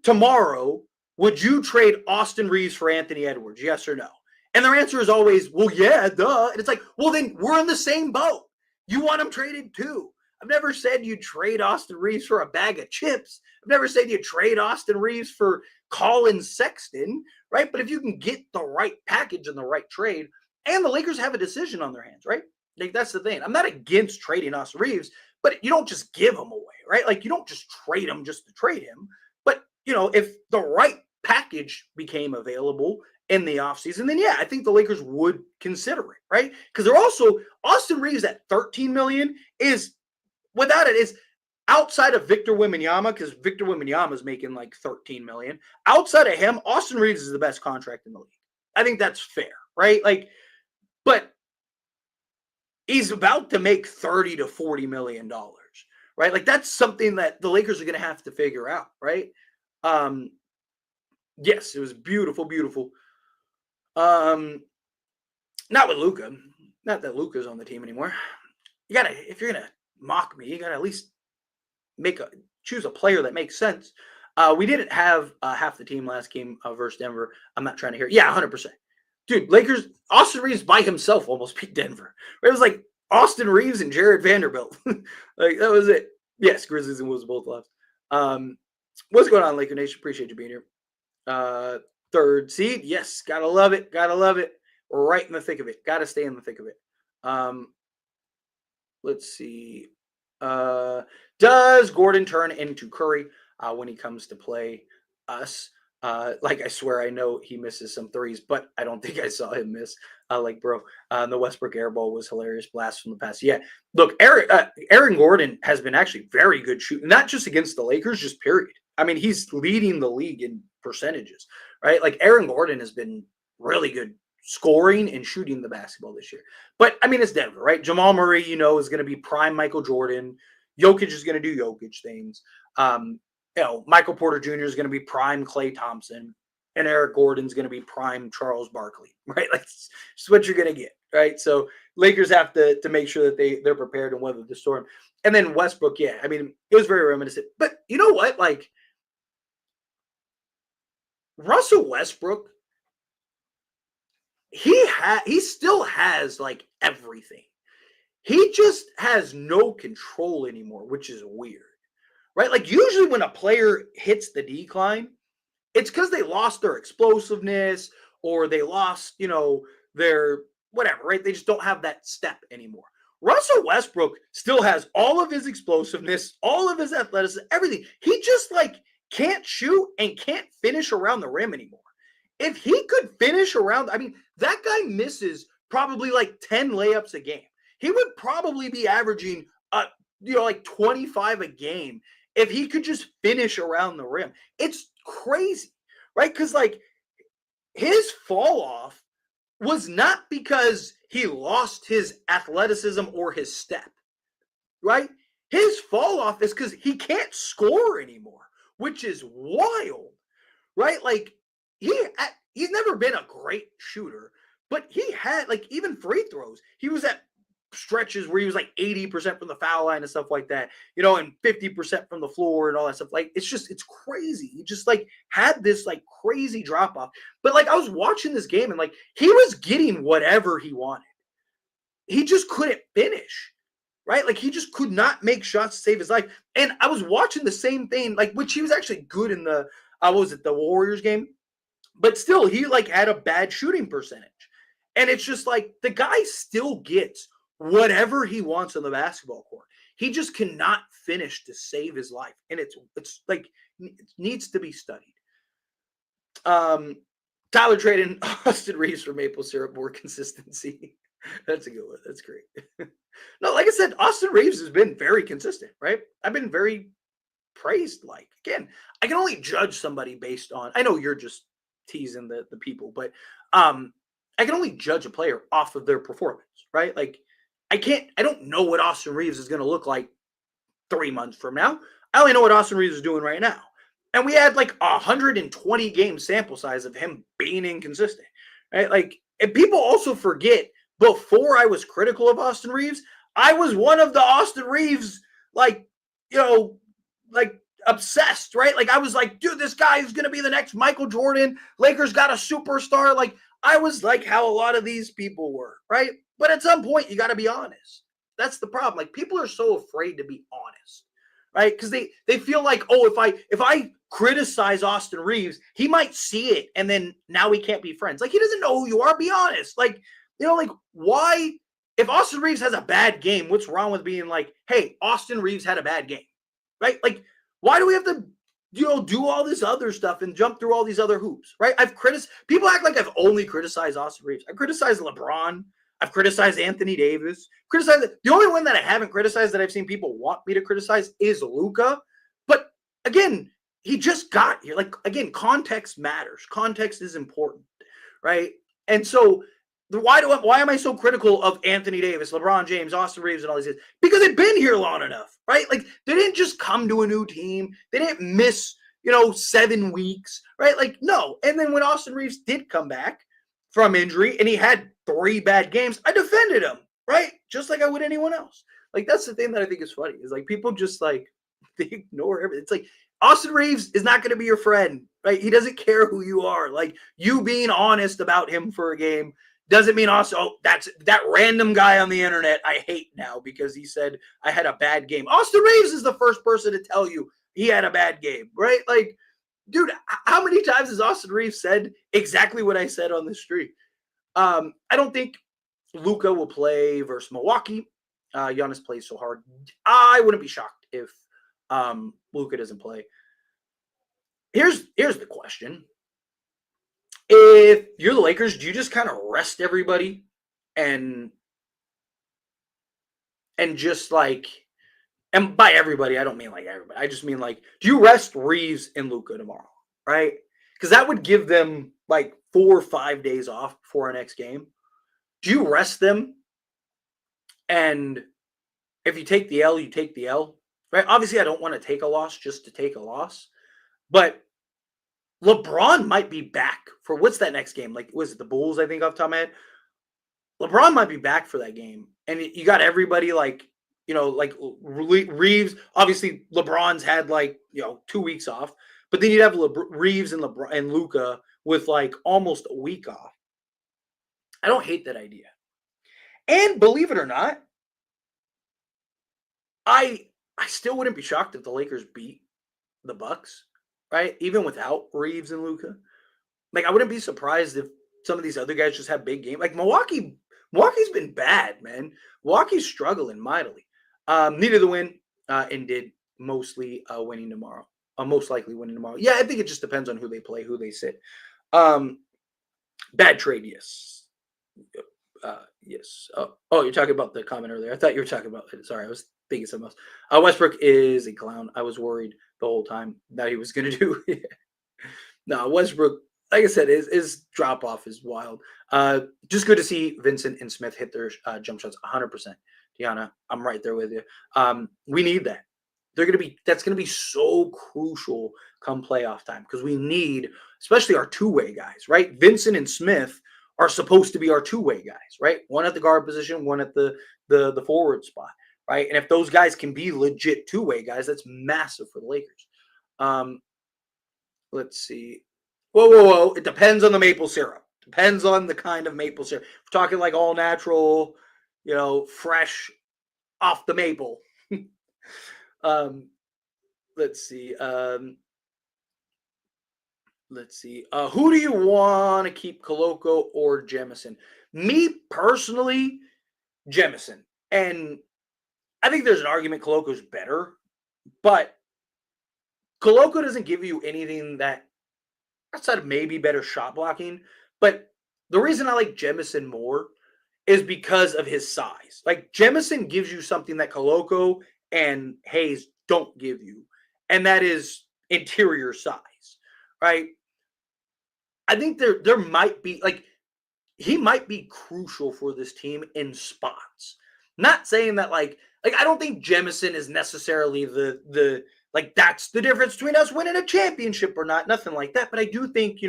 trade Austin Reeves for Anthony Edwards? Yes or no? And their answer is always, well, yeah, duh. And it's like, well, then we're in the same boat. You want him traded too. I've never said you trade Austin Reeves for a bag of chips. I've never said you trade Austin Reeves for Colin Sexton, right? But if you can get the right package and the right trade, and the Lakers have a decision on their hands, right? Like that's the thing. I'm not against trading Austin Reeves, but you don't just give him away, right? Like you don't just trade him just to trade him. But if the right package became available in the offseason, then yeah, I think the Lakers would consider it, right? Because they're also Austin Reeves at $13 million is without it is outside of Victor Wembanyama, because Victor Wembanyama is making like $13 million. Outside of him, Austin Reeves is the best contract in the league. I think that's fair, right? Like, but he's about to make $30 to $40 million, right? Like that's something that the Lakers are going to have to figure out, right? Yes, it was beautiful, beautiful. Not with Luka. Not that Luka's on the team anymore. You gotta, if you're gonna mock me, you gotta at least choose a player that makes sense. We didn't have half the team last game versus Denver. I'm not trying to hear. Yeah, 100%. Dude, Lakers, Austin Reeves by himself almost beat Denver. It was like Austin Reeves and Jared Vanderbilt. Like that was it. Yes, Grizzlies and Wolves both lost. What's going on, Laker Nation? Appreciate you being here. Third seed. Yes, gotta love it. Gotta love it. We're right in the thick of it. Gotta stay in the thick of it. Let's see. Does Gordon turn into Curry when he comes to play us? Like I swear I know he misses some threes, but I don't think I saw him miss. The Westbrook air ball was hilarious. Blast from the past. Yeah, look, Aaron Gordon has been actually very good shooting, not just against the Lakers, just period. I mean, he's leading the league in percentages, right? Like Aaron Gordon has been really good scoring and shooting the basketball this year. But I mean, it's Denver, right? Jamal Murray, is going to be prime Michael Jordan. Jokic is going to do Jokic things. Michael Porter Jr. is going to be prime Klay Thompson, and Eric Gordon's going to be prime Charles Barkley, right? Like, it's what you're going to get, right? So Lakers have to make sure that they're prepared and weather the storm. And then Westbrook, yeah, I mean, it was very reminiscent. But you know what? Like, Russell Westbrook, he still has like everything. He just has no control anymore, which is weird, right? Like, usually when a player hits the decline, it's because they lost their explosiveness or they lost, their whatever, right? They just don't have that step anymore. Russell Westbrook still has all of his explosiveness, all of his athleticism, everything. He just like can't shoot and can't finish around the rim anymore. If he could finish around, I mean, that guy misses probably like 10 layups a game. He would probably be averaging, like 25 a game if he could just finish around the rim. It's crazy, right? Because like his fall off was not because he lost his athleticism or his step, right? His fall off is because he can't score anymore, which is wild, right? Like he's never been a great shooter, but he had like even free throws. He was at stretches where he was like 80% from the foul line and stuff like that, and 50% from the floor and all that stuff. Like, it's crazy. He just like had this like crazy drop off. But like, I was watching this game and like, he was getting whatever he wanted. He just couldn't finish, right? Like, he just could not make shots to save his life. And I was watching the same thing, like, which he was actually good in the, the Warriors game, but still he like had a bad shooting percentage. And it's just like, the guy still gets whatever he wants on the basketball court. He just cannot finish to save his life. And it's like, it needs to be studied. Tyler trading Austin Reeves for maple syrup, more consistency. That's a good one. That's great. No, like I said, Austin Reeves has been very consistent, right? I've been very praised. Like, again, I can only judge somebody based on, I know you're just teasing the people, but I can only judge a player off of their performance, right? Like, I don't know what Austin Reeves is going to look like 3 months from now. I only know what Austin Reeves is doing right now. And we had like 120 game sample size of him being inconsistent, right? Like, and people also forget, before I was critical of Austin Reeves, I was one of the Austin Reeves, like, like obsessed, right? Like, I was like, dude, this guy is going to be the next Michael Jordan. Lakers got a superstar. Like, I was like how a lot of these people were, right? But at some point, you got to be honest. That's the problem. Like, people are so afraid to be honest, right? Because they feel like, oh, if I criticize Austin Reeves, he might see it, and then now we can't be friends. Like, he doesn't know who you are. Be honest. Like, like, why? If Austin Reeves has a bad game, what's wrong with being like, hey, Austin Reeves had a bad game, right? Like, why do we have to do all this other stuff and jump through all these other hoops, right? People act like I've only criticized Austin Reeves. I criticized LeBron. I've criticized Anthony Davis. The only one that I haven't criticized that I've seen people want me to criticize is Luka. But again, he just got here. Like, again, context matters. Context is important, right? And so why am I so critical of Anthony Davis, LeBron James, Austin Reeves, and all these guys? Because they've been here long enough, right? Like, they didn't just come to a new team. They didn't miss, 7 weeks, right? Like, no. And then when Austin Reeves did come back from injury and he had 3 bad games, I defended him, right? Just like I would anyone else. Like, that's the thing that I think is funny, is like, people just like, they ignore everything. It's like, Austin Reeves is not going to be your friend, right? He doesn't care who you are. Like, you being honest about him for a game doesn't mean also, that's that random guy on the internet I hate now because he said I had a bad game. Austin Reeves is the first person to tell you he had a bad game, right? Like, dude, how many times has Austin Reeves said exactly what I said on the street? I don't think Luka will play versus Milwaukee. Giannis plays so hard. I wouldn't be shocked if Luka doesn't play. Here's the question. If you're the Lakers, do you just kind of rest everybody and just like, and by everybody, I don't mean like everybody. I just mean like, do you rest Reeves and Luka tomorrow, right? Because that would give them like 4 or 5 days off before our next game. Do you rest them? And if you take the L, you take the L, right? Obviously, I don't want to take a loss just to take a loss, but LeBron might be back for what's that next game? Like, was it the Bulls? I think off the top of my head, LeBron might be back for that game, and you got everybody like like Reeves. Obviously, LeBron's had like 2 weeks off, but then you'd have Reeves and LeBron and Luca with like almost a week off. I don't hate that idea. And believe it or not, I I still wouldn't be shocked if the Lakers beat the Bucks, right? Even without Reeves and Luca. Like I wouldn't be surprised if some of these other guys just have big games. Like Milwaukee's been bad, man. Milwaukee's struggling mightily. Needed the win, and did mostly winning tomorrow. Most likely winning tomorrow. Yeah, I think it just depends on who they play, who they sit. Um, Bad trade, yes. Yes. Oh, you're talking about the comment earlier. I thought you were talking about it. Sorry, I was thinking something else. Westbrook is a clown. I was worried the whole time that he was going to do. No, Westbrook, like I said, his drop off is wild. Just good to see Vincent and Smith hit their jump shots 100%. Deanna, I'm right there with you. We need that. That's gonna be so crucial come playoff time because we need, especially our two-way guys, right? Vincent and Smith are supposed to be our two-way guys, right? One at the guard position, one at the forward spot, right? And if those guys can be legit two-way guys, that's massive for the Lakers. Um, let's see. Whoa, whoa, whoa! It depends on the maple syrup. Depends on the kind of maple syrup. If we're talking like all natural, fresh off the maple. um, let's see. Let's see. Who do you want to keep, Koloko or Jemison? Me personally, Jemison. And I think there's an argument Koloko's better, but Koloko doesn't give you anything that outside of maybe better shot blocking. But the reason I like Jemison more is because of his size. Like Jemison gives you something that Koloko and Hayes don't give you, and that is interior size, right? I think there might be like he might be crucial for this team in spots. Not saying that like I don't think Jemison is necessarily the like that's the difference between us winning a championship or not. Nothing like that. But I do think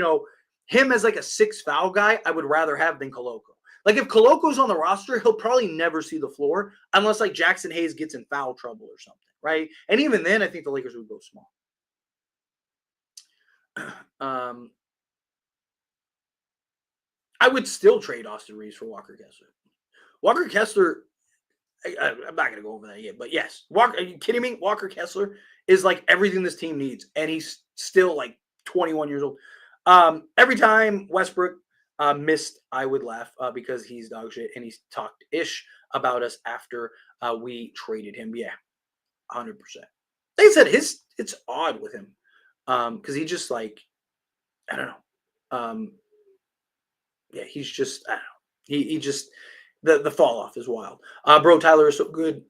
him as like a six foul guy, I would rather have than Koloko. Like if Koloko's on the roster, he'll probably never see the floor unless like Jackson Hayes gets in foul trouble or something, right? And even then, I think the Lakers would go small. um, I would still trade Austin Reeves for Walker Kessler. Walker Kessler, I'm not going to go over that yet, but yes, Walker. Are you kidding me? Walker Kessler is like everything this team needs, and he's still like 21 years old. Every time Westbrook missed, I would laugh because he's dog shit, and he's talked ish about us after we traded him. Yeah, 100%. Like I said, it's odd with him because he just like I don't know. Yeah, he's just I don't know. He just the fall off is wild. Bro, Tyler is so good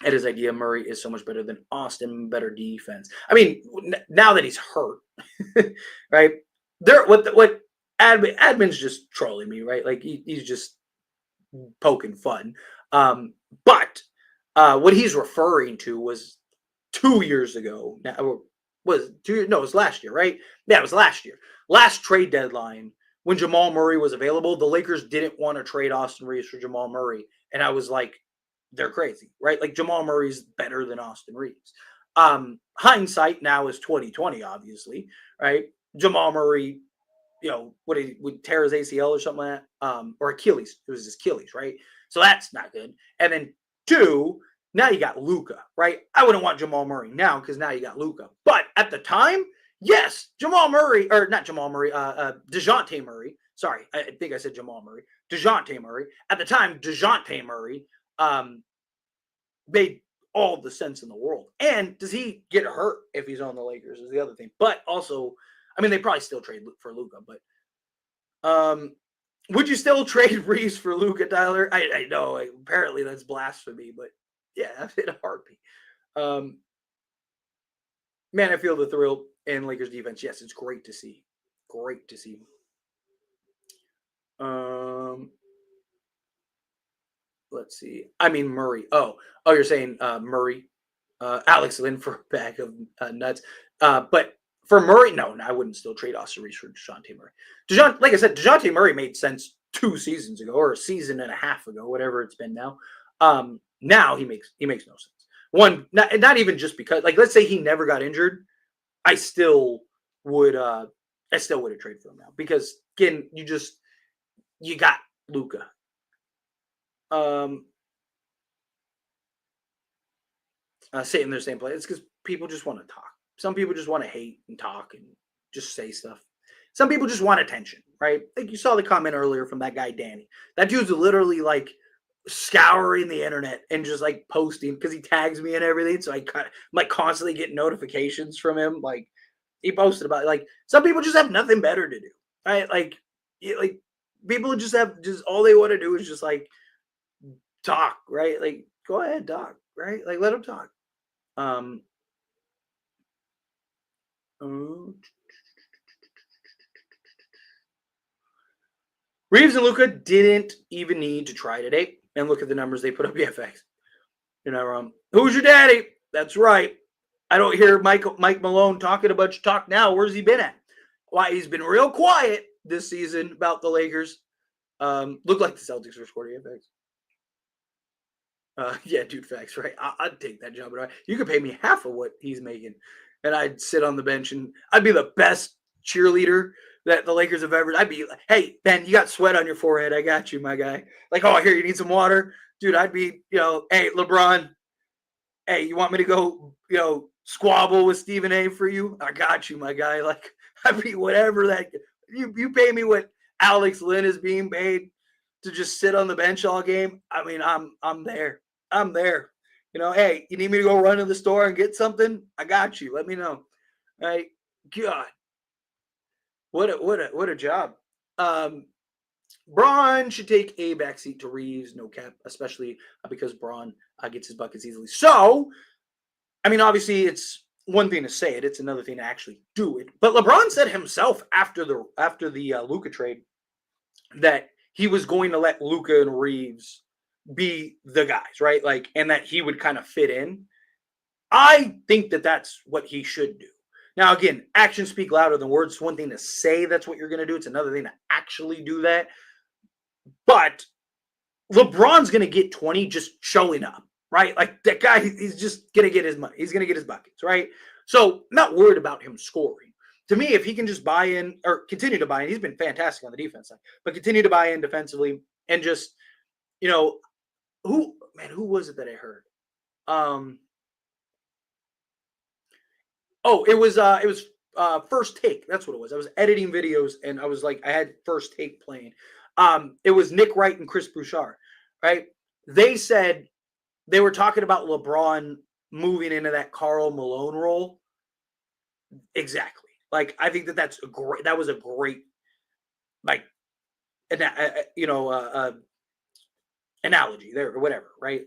at his idea. Murray is so much better than Austin. Better defense. I mean, now that he's hurt, right? There, what admin's just trolling me, right? Like he's just poking fun. But what he's referring to was 2 years ago. Now, was 2 years? No, it was last year, right? Yeah, it was last year. Last trade deadline when Jamal Murray was available, the Lakers didn't want to trade Austin Reeves for Jamal Murray, and I was like, they're crazy, right? Like Jamal Murray's better than Austin Reeves. Hindsight now is 2020, obviously, right? Jamal Murray, what did he would tear his ACL or something like that, or Achilles. It was his Achilles, right? So that's not good. And then two, now you got Luca, right? I wouldn't want Jamal Murray now because now you got Luca. But at the time, yes, Jamal Murray or not Jamal Murray, Dejounte Murray. Sorry, I think I said Jamal Murray. Dejounte Murray. At the time, Dejounte Murray made all the sense in the world. And does he get hurt if he's on the Lakers? Is the other thing. But also, I mean, they probably still trade for Luca. But would you still trade Reeves for Luca, Tyler? I know apparently that's blasphemy, but yeah, in a heartbeat. Man, I feel the thrill in Lakers defense. Yes, it's great to see. Great to see. Um, let's see. I mean Murray. Oh, you're saying Murray, Alex Lynn for a bag of nuts. But for Murray, no, I wouldn't still trade Austin Reeves for Dejounte Murray. Like I said, Dejounte Murray made sense 2 seasons ago or a season and a half ago, whatever it's been now. Now he makes no sense. One, not even just because, like, let's say he never got injured, I still would I still would have traded for him now because again, you got Luca. Um, Sitting in the same place. It's because people just want to talk. Some people just want to hate and talk and just say stuff. Some people just want attention, right? Like you saw the comment earlier from that guy Danny. That dude's literally like scouring the internet and just like posting because he tags me and everything. So I'm like constantly getting notifications from him. Like he posted about it. Like some people just have nothing better to do, right? Like people just all they want to do is just like talk, right? Like go ahead, talk, right? Like let them talk. Um, uh, Reeves and Luca didn't even need to try today. And look at the numbers they put up. FX. You're not wrong. Who's your daddy? That's right. I don't hear Mike Malone talking a bunch of talk now. Where's he been at? Why he's been real quiet this season about the Lakers. Looked like the Celtics were scoring FX. Yeah, dude, facts, right? I'd take that job. You could pay me half of what he's making, and I'd sit on the bench and I'd be the best cheerleader that the Lakers have ever. I'd be like, hey, Ben, you got sweat on your forehead. I got you, my guy. Like, oh, here, you need some water? Dude, I'd be, hey, LeBron, hey, you want me to go, squabble with Stephen A for you? I got you, my guy. Like, I'd be whatever that you pay me what Alex Lynn is being paid to just sit on the bench all game. I mean, I'm there. I'm there. Hey, you need me to go run to the store and get something? I got you. Let me know. All right. God, what a job. Um, Braun should take a backseat to Reeves, no cap, especially because Braun gets his buckets easily. So, I mean, obviously, it's one thing to say it; it's another thing to actually do it. But LeBron said himself after the Luka trade that he was going to let Luka and Reeves be the guys, right? Like, and that he would kind of fit in. I think that that's what he should do. Now, again, actions speak louder than words. It's one thing to say that's what you're going to do. It's another thing to actually do that. But LeBron's going to get 20 just showing up, right? Like that guy, he's just going to get his money. He's going to get his buckets, right? So, I'm not worried about him scoring. To me, if he can just buy in or continue to buy in, he's been fantastic on the defense side, but continue to buy in defensively and just, you know, who was it that I heard? Um, it was First Take. That's what it was. I was editing videos and I was like, I had First Take playing. It was Nick Wright and Chris Bouchard, right? They said they were talking about LeBron moving into that Karl Malone role. Exactly. Like I think that was a great like analogy there or whatever, right?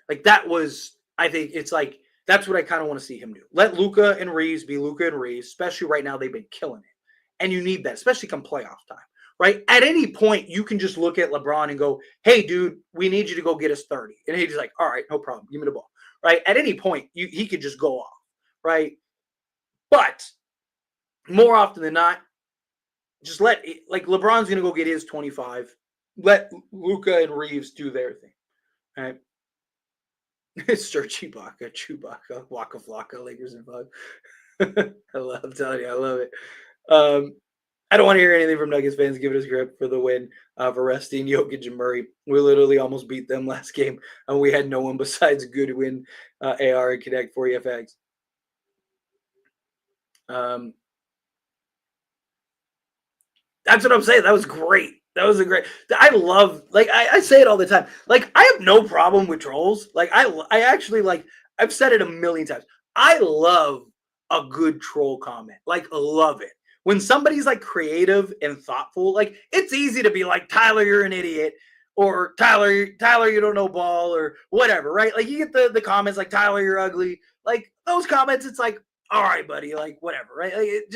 Like that was, I think it's like that's what I kind of want to see him do. Let Luca and Reeves be Luca and Reeves, especially right now they've been killing it, and you need that, especially come playoff time, right? At any point, you can just look at LeBron and go, "Hey, dude, we need you to go get us 30," and he's like, "All right, no problem, give me the ball." Right? At any point, he could just go off, right? But more often than not, just like LeBron's gonna go get his 25. Let Luca and Reeves do their thing. Right? Sir Chewbacca, Waka Flocka, Lakers and Bug. I'm telling you, I love it. Um, I don't want to hear anything from Nuggets fans giving us grip for the win for resting Jokic and Murray. We literally almost beat them last game, and we had no one besides Goodwin, AR, and Connect for EFX. Um, That's what I'm saying. That was great. That was a great. I love, like, I say it all the time. Like, I have no problem with trolls. Like, I actually like. I've said it a million times. I love a good troll comment. Like, love it when somebody's like creative and thoughtful. Like, it's easy to be like, Tyler, you're an idiot, or Tyler, you don't know ball, or whatever, right? Like, you get the comments like, Tyler, you're ugly. Like those comments, it's like, all right, buddy, like whatever, right? Like, it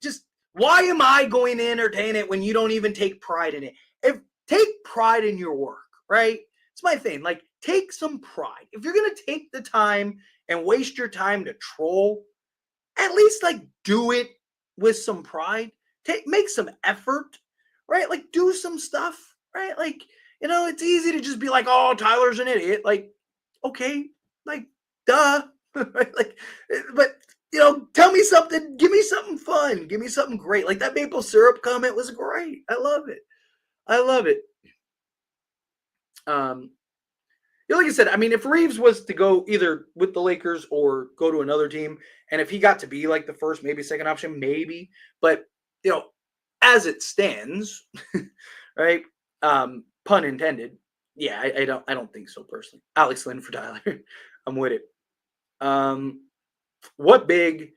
just Why am I going to entertain it when you don't even take pride in it? If take pride in your work, right? It's my thing. Like, take some pride. If you're gonna take the time and waste your time to troll, at least like do it with some pride. Make some effort, right? Like do some stuff, right? Like, it's easy to just be like, "Oh, Tyler's an idiot." Like, okay, like duh. Right? Like, but tell me something, give me something fun, give me something great. Like that maple syrup comment was great. I love it. I love it. Um, like I said, I mean, if Reeves was to go either with the Lakers or go to another team, and if he got to be like the first, maybe second option, maybe. But you know, as it stands, right? Pun intended. Yeah, I don't think so personally. Alex Lynn for Tyler. I'm with it. Um, what big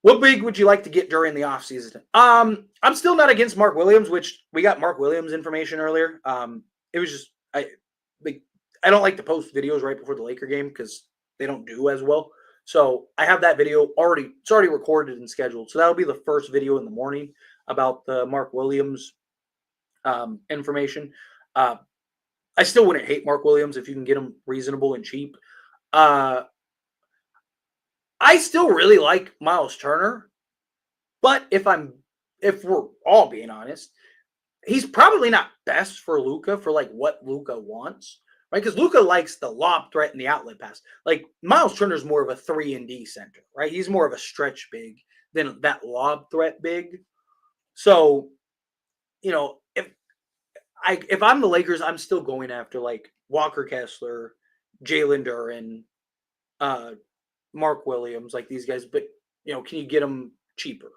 what big would you like to get during the offseason? I'm still not against Mark Williams, which we got Mark Williams information earlier. It was just like I don't like to post videos right before the Laker game because they don't do as well. So I have that video already. It's already recorded and scheduled. So that'll be the first video in the morning about the Mark Williams information. Uh, I still wouldn't hate Mark Williams if you can get him reasonable and cheap. Uh, I still really like Miles Turner. But if we're all being honest, he's probably not best for Luca for like what Luca wants, right? Because Luca likes the lob threat and the outlet pass. Like Miles Turner's more of a 3-and-D center, right? He's more of a stretch big than that lob threat big. So, if I'm the Lakers, I'm still going after like Walker Kessler, Jalen Duren, uh, Mark Williams, like these guys. But can you get them cheaper?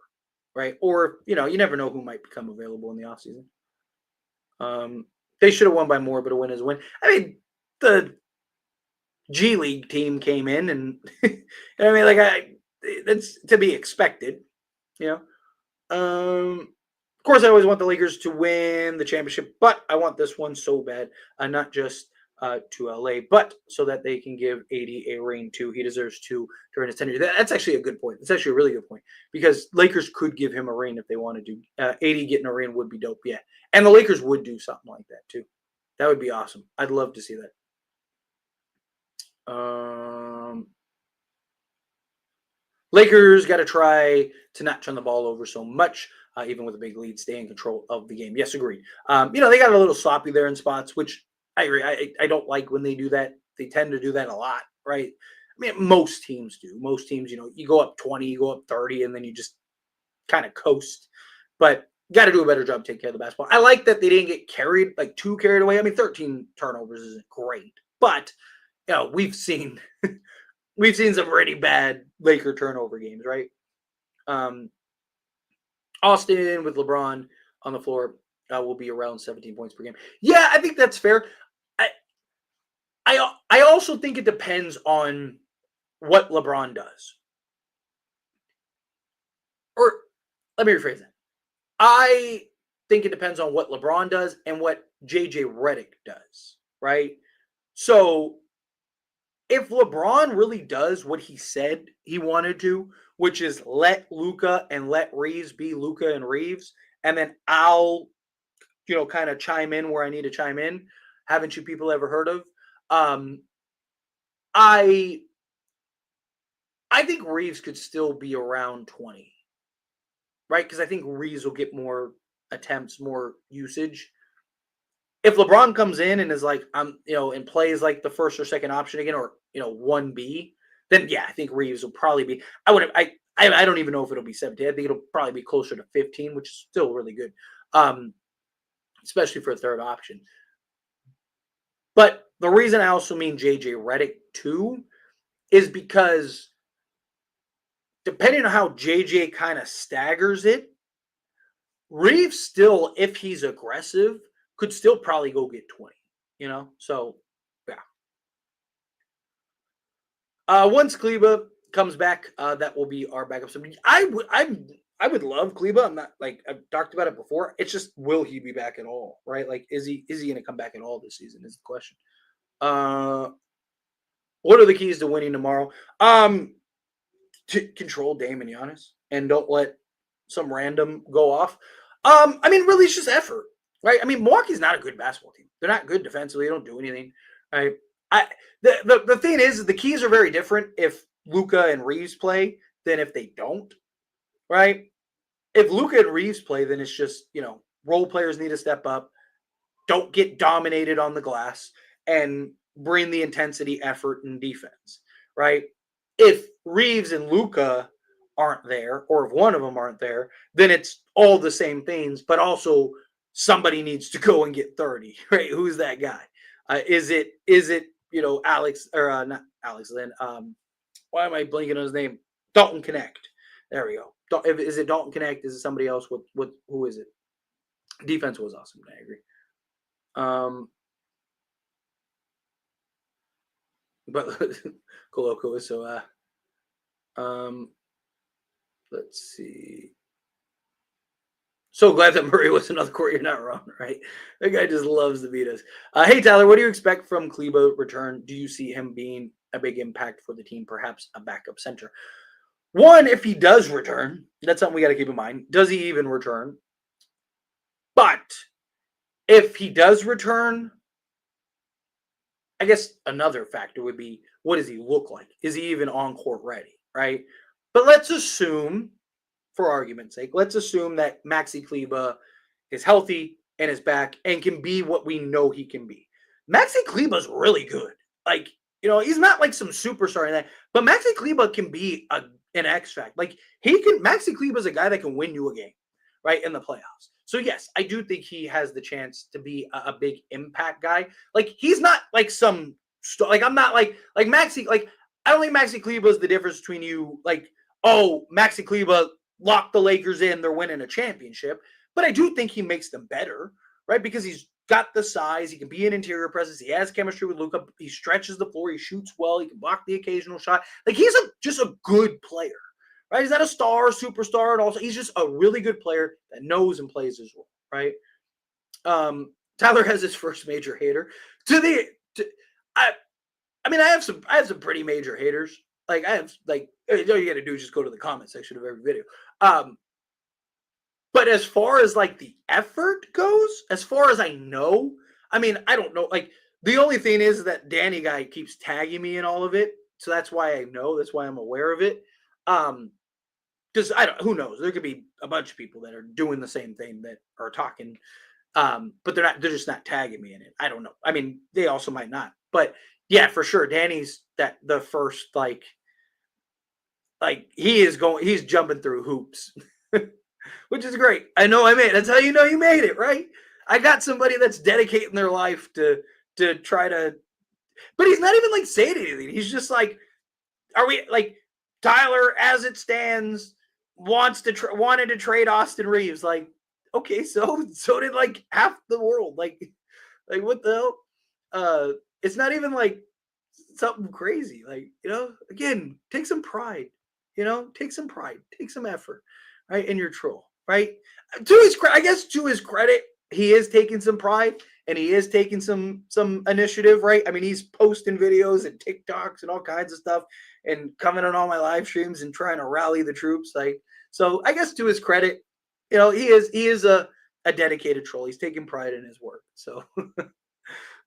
Right? Or, you never know who might become available in the offseason. They should have won by more, but a win is a win. I mean, the G League team came in and I mean, like that's to be expected, you know. Of course, I always want the Lakers to win the championship, but I want this one so bad, not just to LA, but so that they can give AD a ring too. He deserves two during his tenure. That's actually a good point. That's actually a really good point because Lakers could give him a ring if they wanted to. AD getting a ring would be dope, yeah, and the Lakers would do something like that too. That would be awesome. I'd love to see that. Lakers got to try to not turn the ball over so much, even with a big lead, stay in control of the game. Yes, agreed. They got a little sloppy there in spots, which I agree. I don't like when they do that. They tend to do that a lot, right? I mean, most teams do. Most teams, you go up 20, you go up 30, and then you just kind of coast. But got to do a better job taking care of the basketball. I like that they didn't get carried, like too carried away. I mean, 13 turnovers isn't great, but we've seen some pretty bad Laker turnover games, right? Um, Austin with LeBron on the floor will be around 17 points per game. Yeah, I think that's fair. I I also think it depends on what LeBron does. Or let me rephrase that. I think it depends on what LeBron does and what JJ Redick does, right? So if LeBron really does what he said he wanted to, which is let Luca and let Reeves be Luca and Reeves, and then I'll, kind of chime in where I need to chime in. Haven't you people ever heard of? Um, I I think Reeves could still be around 20, right? Because I think Reeves will get more attempts, more usage. If LeBron comes in and is like, and plays like the first or second option again, or 1B, then yeah, I think Reeves will probably be. I would. I don't even know if it'll be 17. I think it'll probably be closer to 15, which is still really good, especially for a third option. But the reason I also mean JJ Redick too is because depending on how JJ kind of staggers it, Reeves still, if he's aggressive, could still probably go get 20. So yeah. Once Kleba comes back, that will be our backup. So I would love Kleba. I'm not like I've talked about it before. It's just will he be back at all? Right? Like is he going to come back at all this season? Is the question. Uh, what are the keys to winning tomorrow? To control Dame and Giannis, and don't let some random go off. I mean, really, it's just effort, right? I mean, Milwaukee's not a good basketball team. They're not good defensively. They don't do anything, right? I the thing is the keys are very different if Luca and Reeves play than if they don't, right? If Luca and Reeves play, then it's just role players need to step up, don't get dominated on the glass, and bring the intensity, effort, and defense, right? If Reeves and Luca aren't there, or if one of them aren't there, then it's all the same things, but also somebody needs to go and get 30, right? Who's that guy? Is it Alex or not Alex Lynn? Why am I blinking on his name? Dalton Connect. There we go. Is it Dalton Connect? Is it somebody else? Who is it? Defense was awesome. I agree. But cool. So let's see. So glad that Murray was another court. You're not wrong, right? That guy just loves to beat us. Hey Tyler, what do you expect from Kleba return? Do you see him being a big impact for the team? Perhaps a backup center. One, if he does return, that's something we got to keep in mind. Does he even return? But if he does return, I guess another factor would be, what does he look like? Is he even on court ready? Right. But let's assume, for argument's sake, let's assume that Maxi Kleba is healthy and is back and can be what we know he can be. Maxi Kleba's really good. Like, he's not like some superstar in that, but Maxi Kleba can be an X factor. Like, Maxi Kleba's a guy that can win you a game, right, in the playoffs. So yes, I do think he has the chance to be a big impact guy. Like, he's not like some like, I'm not like Maxi. Like, I don't think Maxi Kleba is the difference between you. Like, oh, Maxi Kleba locked the Lakers in, they're winning a championship. But I do think he makes them better, right? Because he's got the size, he can be an interior presence, he has chemistry with Luka, he stretches the floor, he shoots well, he can block the occasional shot. Like, he's just a good player, right? He's not a star, superstar, and also he's just a really good player that knows and plays his role, right? Tyler has his first major hater. I mean, I have some pretty major haters. Like, I have, like, all you got to do is just go to the comment section of every video. But as far as like the effort goes, as far as I know, I mean, I don't know. Like, the only thing is that Danny guy keeps tagging me in all of it, so that's why I know. That's why I'm aware of it. Because who knows? There could be a bunch of people that are doing the same thing that are talking, but they're not. They're just not tagging me in it. I don't know. I mean, they also might not. But yeah, for sure, Danny's the first like he's jumping through hoops. Which is great. I know I made it. That's how you know you made it, right? I got somebody that's dedicating their life to try to, but he's not even like saying anything. He's just like, are we like Tyler as it stands wanted to trade Austin Reeves? Like, okay, so did like half the world. Like what the hell? It's not even like something crazy. Like, again, take some pride. Take some pride, take some effort, right, in your troll, right? I guess to his credit, he is taking some pride and he is taking some initiative, right? I mean, he's posting videos and TikToks and all kinds of stuff and coming on all my live streams and trying to rally the troops. Like, so I guess to his credit, he is a dedicated troll. He's taking pride in his work. So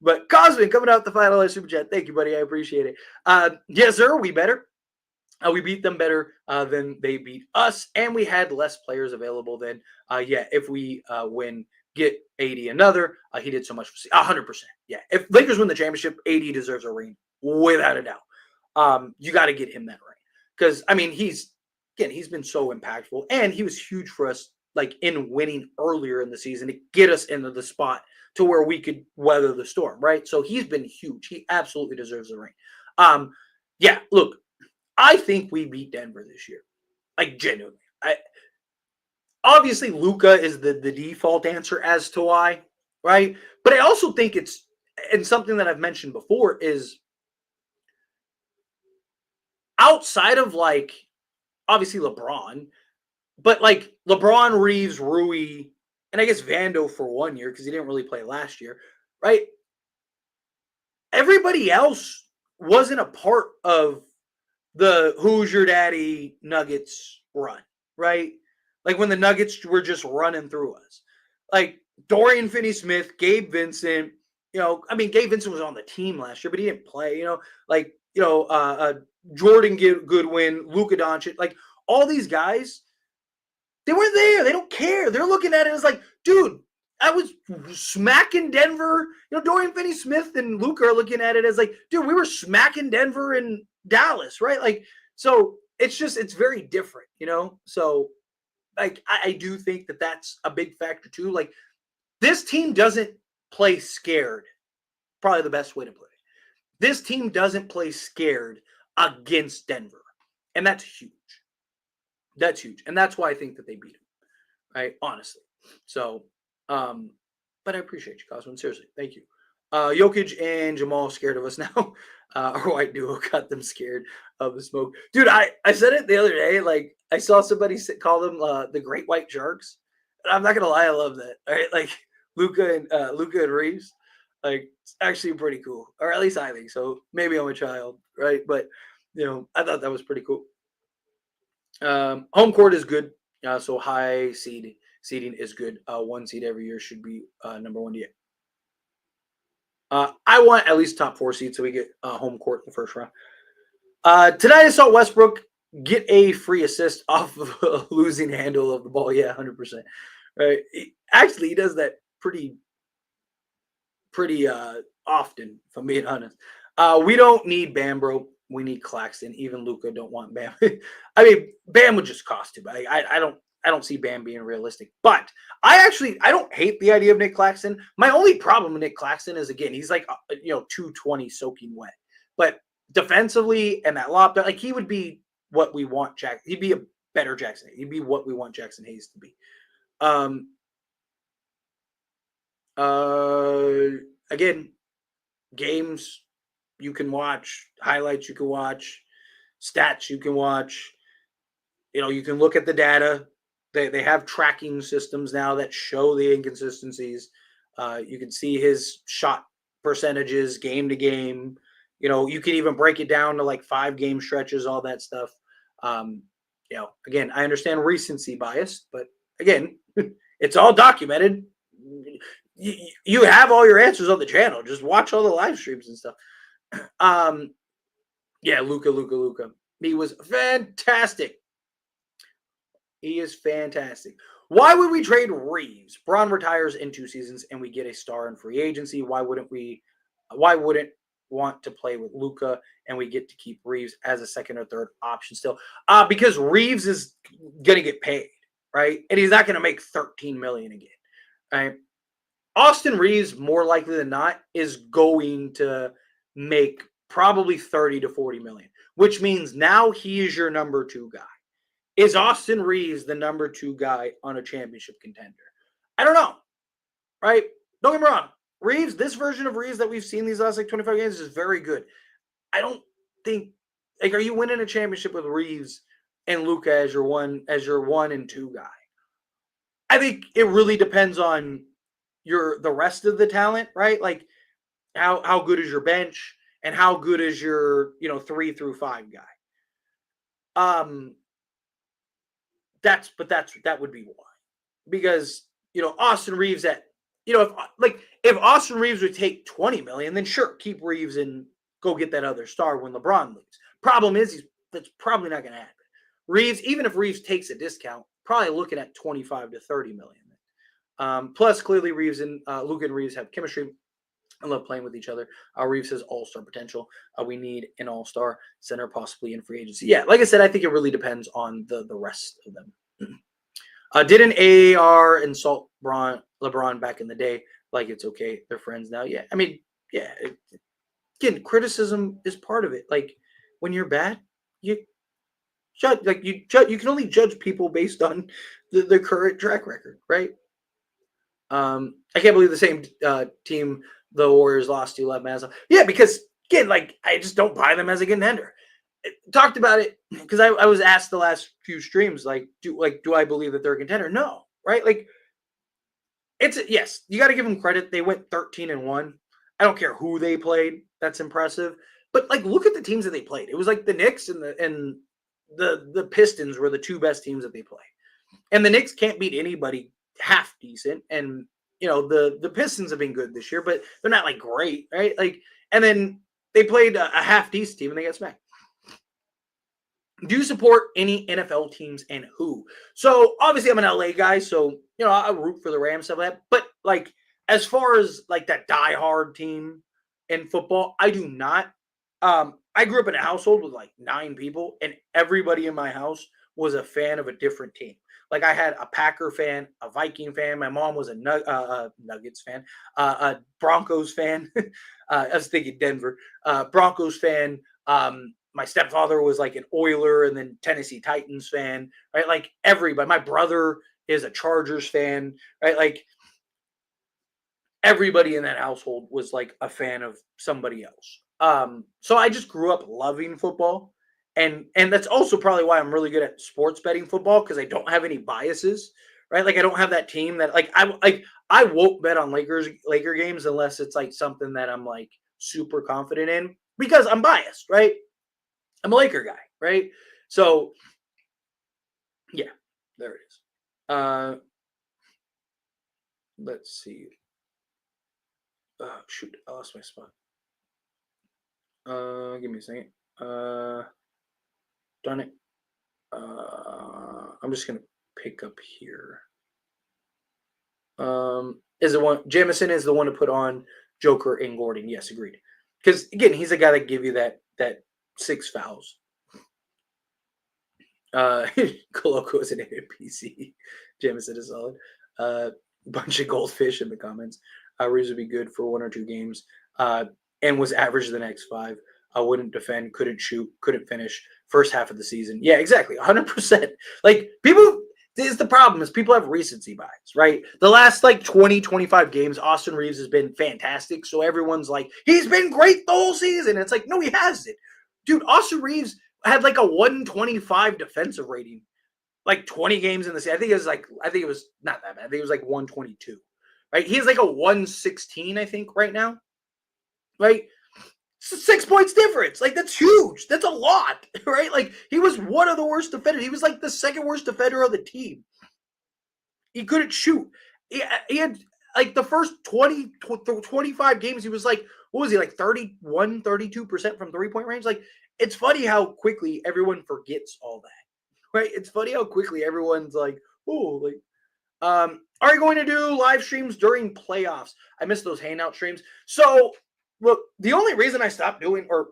but Cosmin coming out the final super chat. Thank you, buddy. I appreciate it. Yes, sir. We better. We beat them better than they beat us, and we had less players available than, if we win, get 80 another. He did so much for 100%. Yeah, if Lakers win the championship, 80 deserves a ring, without a doubt. You got to get him that ring. Because, I mean, he's been so impactful, and he was huge for us, like, in winning earlier in the season to get us into the spot to where we could weather the storm, right? So he's been huge. He absolutely deserves a ring. Yeah, look, I think we beat Denver this year. Like, genuinely. Obviously, Luka is the default answer as to why, right? But I also think it's, and something that I've mentioned before, is outside of, like, obviously LeBron, but like LeBron, Reeves, Rui, and I guess Vando for 1 year because he didn't really play last year, right? Everybody else wasn't a part of the Who's Your Daddy Nuggets run, right? Like when the Nuggets were just running through us. Like Dorian Finney-Smith, Gabe Vincent. I mean, Gabe Vincent was on the team last year, but he didn't play. Like Jordan Goodwin, Luka Doncic, like all these guys, they weren't there. They don't care. They're looking at it as like, dude, I was smacking Denver. Dorian Finney-Smith and Luka are looking at it as like, dude, we were smacking Denver and Dallas, right? Like, so it's very different, So, like, I do think that that's a big factor too. Like, this team doesn't play scared. Probably the best way to put it. This team doesn't play scared against Denver, and that's huge. That's huge, and that's why I think that they beat him. Right, honestly. So, but I appreciate you, Cosman. Seriously, thank you. Jokic and Jamal scared of us now. Our white duo got them scared of the smoke. Dude, I said it the other day. Like, I saw somebody call them the Great White Sharks. And I'm not gonna lie, I love that. All right, like Luka and Reeves. Like, it's actually pretty cool, or at least I think so. Maybe I'm a child, right? But I thought that was pretty cool. Home court is good. So high seeding is good. 1 seed every year should be number 1 to get. I want at least top 4 seeds so we get home court in the first round. Tonight I saw Westbrook get a free assist off of a losing handle of the ball. Yeah, 100%. Right. Actually, he does that pretty often, if I'm being honest. We don't need Bam, bro. We need Claxton. Even Luka don't want Bam. I mean, Bam would just cost too much. I don't see Bam being realistic. But I don't hate the idea of Nick Claxton. My only problem with Nick Claxton is, again, he's like 220 soaking wet. But defensively and that lob, like, he would be what we want Jack. He'd be a better Jackson. He'd be what we want Jackson Hayes to be. Again, games you can watch, highlights you can watch, stats you can watch. You can look at the data. They have tracking systems now that show the inconsistencies. You can see his shot percentages game to game. You can even break it down to like 5-game stretches, all that stuff. Again, I understand recency bias, but again, it's all documented. You have all your answers on the channel. Just watch all the live streams and stuff. Yeah, Luka. He was fantastic. He is fantastic. Why would we trade Reeves? Braun retires in 2 seasons and we get a star in free agency. Why wouldn't want to play with Luka and we get to keep Reeves as a second or third option still? Because Reeves is going to get paid, right? And he's not going to make $13 million again, right? Austin Reeves, more likely than not, is going to make probably 30 to 40 million, which means now he is your number 2 guy. Is Austin Reeves the number 2 guy on a championship contender? I don't know, right? Don't get me wrong. Reeves, this version of Reeves that we've seen these last 25 games is very good. I don't think, are you winning a championship with Reeves and Luka as your 1 and 2 guy? I think it really depends on the rest of the talent, right? Like how good is your bench and how good is your 3 through 5 guy? That would be why, because Austin Reeves if Austin Reeves would take 20 million, then sure, keep Reeves and go get that other star when LeBron leaves. Problem is, that's probably not going to happen. Reeves, even if Reeves takes a discount, probably looking at 25 to 30 million. Plus, clearly, Reeves and Luka and Reeves have chemistry. I love playing with each other. Reeves has all-star potential. We need an all-star center, possibly in free agency. Yeah, like I said, I think it really depends on the rest of them. Didn't AR insult LeBron back in the day? Like, it's okay, they're friends now. Yeah, I mean, yeah. Again, criticism is part of it. Like, when you're bad, you judge. Like, you can only judge people based on the current track record, right? I can't believe the same team the Warriors lost to left Mazda. Yeah, because again, like, I just don't buy them as a contender. Talked about it because I was asked the last few streams, like, do I believe that they're a contender? No, right? Like, yes, you got to give them credit. They went 13-1. I don't care who they played. That's impressive. But like, look at the teams that they played. It was like the Knicks and the Pistons were the 2 best teams that they played. And the Knicks can't beat anybody half decent. And the Pistons have been good this year, but they're not like great, right? Like, and then they played a half decent team and they got smacked. Do you support any NFL teams and who? So obviously I'm an LA guy, so I root for the Rams stuff like that. But like as far as like that diehard team in football, I do not. I grew up in a household with like 9 people, and everybody in my house was a fan of a different team. Like I had a Packer fan, a Viking fan. My mom was a Nuggets fan, a Broncos fan. I was thinking Denver, Broncos fan. My stepfather was like an Oiler and then Tennessee Titans fan, right? Like everybody. My brother is a Chargers fan, right? Like everybody in that household was like a fan of somebody else. So I just grew up loving football, and that's also probably why I'm really good at sports betting football because I don't have any biases, right? Like I don't have that team that I won't bet on Laker games unless it's like something that I'm like super confident in because I'm biased, right? I'm a Laker guy, right? So yeah, there it is. Let's see. Oh, shoot, I lost my spot. Give me a second. Darn it. I'm just gonna pick up here. Is the one Jamison is the one to put on Joker and Gordon? Yes, agreed. Because again, he's the guy that give you that 6 fouls. Coloco is an NPC. Jamison is solid. Bunch of goldfish in the comments. Reeves would be good for 1 or 2 games. And was average the next 5. I wouldn't defend, couldn't shoot, couldn't finish first half of the season. Yeah, exactly. 100%. Like people is the problem is people have recency bias, right? The last like 20, 25 games, Austin Reeves has been fantastic. So everyone's like, he's been great the whole season. It's like, no, he hasn't. Dude, Austin Reeves had like a 125 defensive rating, like 20 games in the season. I think it was not that bad. I think it was like 122. Right? He has like a 116, I think, right now. Right? 6 points difference. Like that's huge. That's a lot, right? Like he was one of the worst defenders. He was like the second worst defender of the team. He couldn't shoot. He had like the first 25 games, he was like, what was he, like 31, 32% from 3-point range? Like it's funny how quickly everyone forgets all that, right? It's funny how quickly everyone's like, oh, like, are you going to do live streams during playoffs? I miss those hangout streams. So look, the only reason I stopped doing, or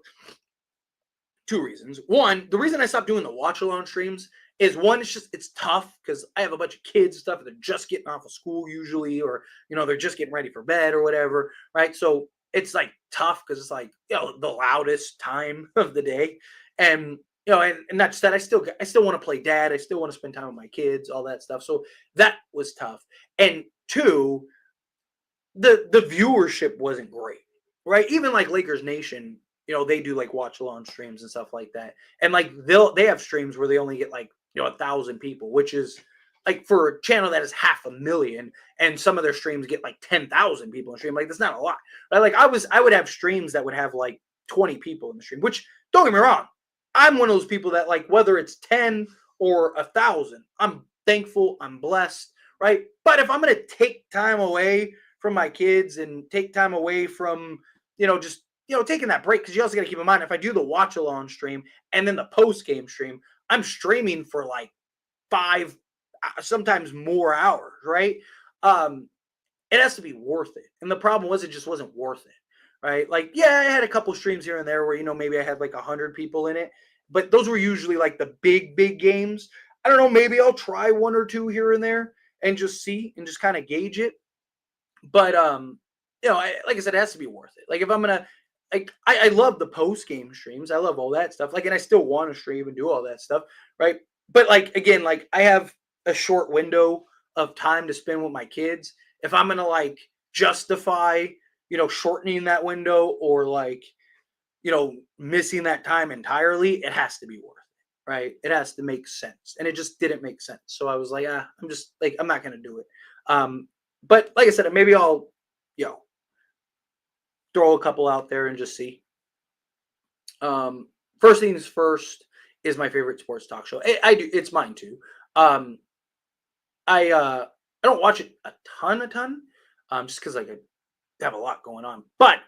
2 reasons. One, the reason I stopped doing the watch along streams is one, it's tough because I have a bunch of kids and stuff, and they're just getting off of school usually, or they're just getting ready for bed or whatever, right? So it's like tough because it's like the loudest time of the day, and and not just that, I still want to play dad, I still want to spend time with my kids, all that stuff. So that was tough. And 2, the viewership wasn't great, right? Even like Lakers Nation, they do like watch along streams and stuff like that, and like they have streams where they only get like 1,000 people, which is like for a channel that is 500,000, and some of their streams get like 10,000 people in stream. Like that's not a lot, right? Like I would have streams that would have like 20 people in the stream, which don't get me wrong, I'm one of those people that like whether it's 10 or 1,000, I'm thankful, I'm blessed, right? But if I'm gonna take time away from my kids and take time away from just taking that break, because you also got to keep in mind, if I do the watch along stream and then the post game stream, I'm streaming for like 5, sometimes more hours, right? It has to be worth it. And the problem was it just wasn't worth it, right? Like, yeah, I had a couple streams here and there where maybe I had like 100 people in it, but those were usually like the big games. I don't know, maybe I'll try 1 or 2 here and there and just see and just kind of gauge it. But like I said, it has to be worth it. Like if I'm gonna, like, I love the post game streams. I love all that stuff. Like, and I still want to stream and do all that stuff, right? But like again, like I have a short window of time to spend with my kids. If I'm gonna like justify, shortening that window or like, missing that time entirely, it has to be worth it, right? It has to make sense, and it just didn't make sense. So I was like, I'm just like, I'm not gonna do it. But like I said, maybe I'll, throw a couple out there and just see. First things first is my favorite sports talk show. I do. It's mine too. I don't watch it a ton, just because like I have a lot going on. But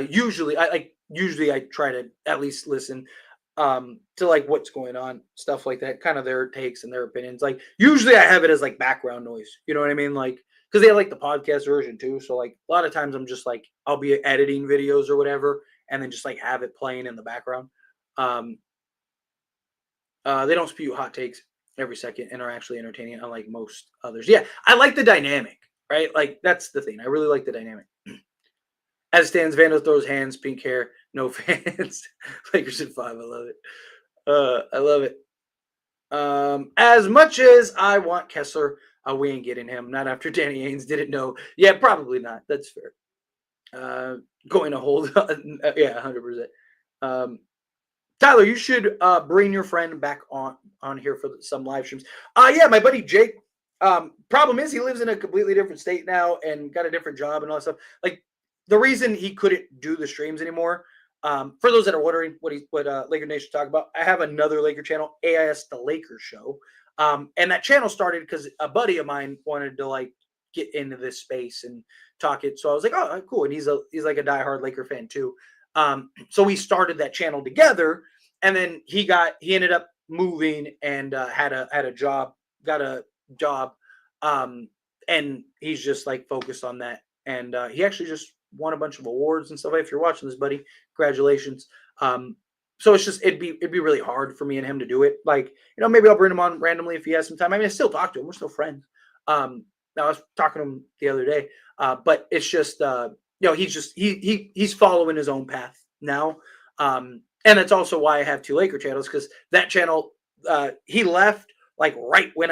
usually I try to at least listen to like what's going on, stuff like that, kind of their takes and their opinions. Like usually I have it as like background noise. You know what I mean? Like because they have like the podcast version too. So like a lot of times I'm just like I'll be editing videos or whatever, and then just like have it playing in the background. Um, they don't spew hot takes every second and are actually entertaining, unlike most others. Yeah, I like the dynamic, right? Like that's the thing. I really like the dynamic. As it stands, Vando throws hands, pink hair, no fans. Lakers in five. I love it. I love it. As much as I want Kessler, we ain't getting him. Not after Danny Ainge didn't know. Yeah, probably not. That's fair. Uh, going to hold. Yeah, 100%. Um, Tyler, you should bring your friend back on here for some live streams. Yeah, my buddy Jake. Problem is he lives in a completely different state now and got a different job and all that stuff. Like the reason he couldn't do the streams anymore. For those that are wondering what Laker Nation talk about, I have another Laker channel, AIS the Lakers Show, and that channel started because a buddy of mine wanted to like get into this space and talk it. So I was like, oh, cool, and he's like a diehard Laker fan too. So we started that channel together, and then he ended up moving and had a job, got a job, and he's just like focused on that. And he actually just won a bunch of awards and stuff. If you're watching this, buddy, congratulations. So it's just it'd be really hard for me and him to do it. Like maybe I'll bring him on randomly if he has some time. I mean, I still talk to him. We're still friends. Now I was talking to him the other day, but it's just he's just he's following his own path now. And that's also why I have two Laker channels, because that channel he left like right when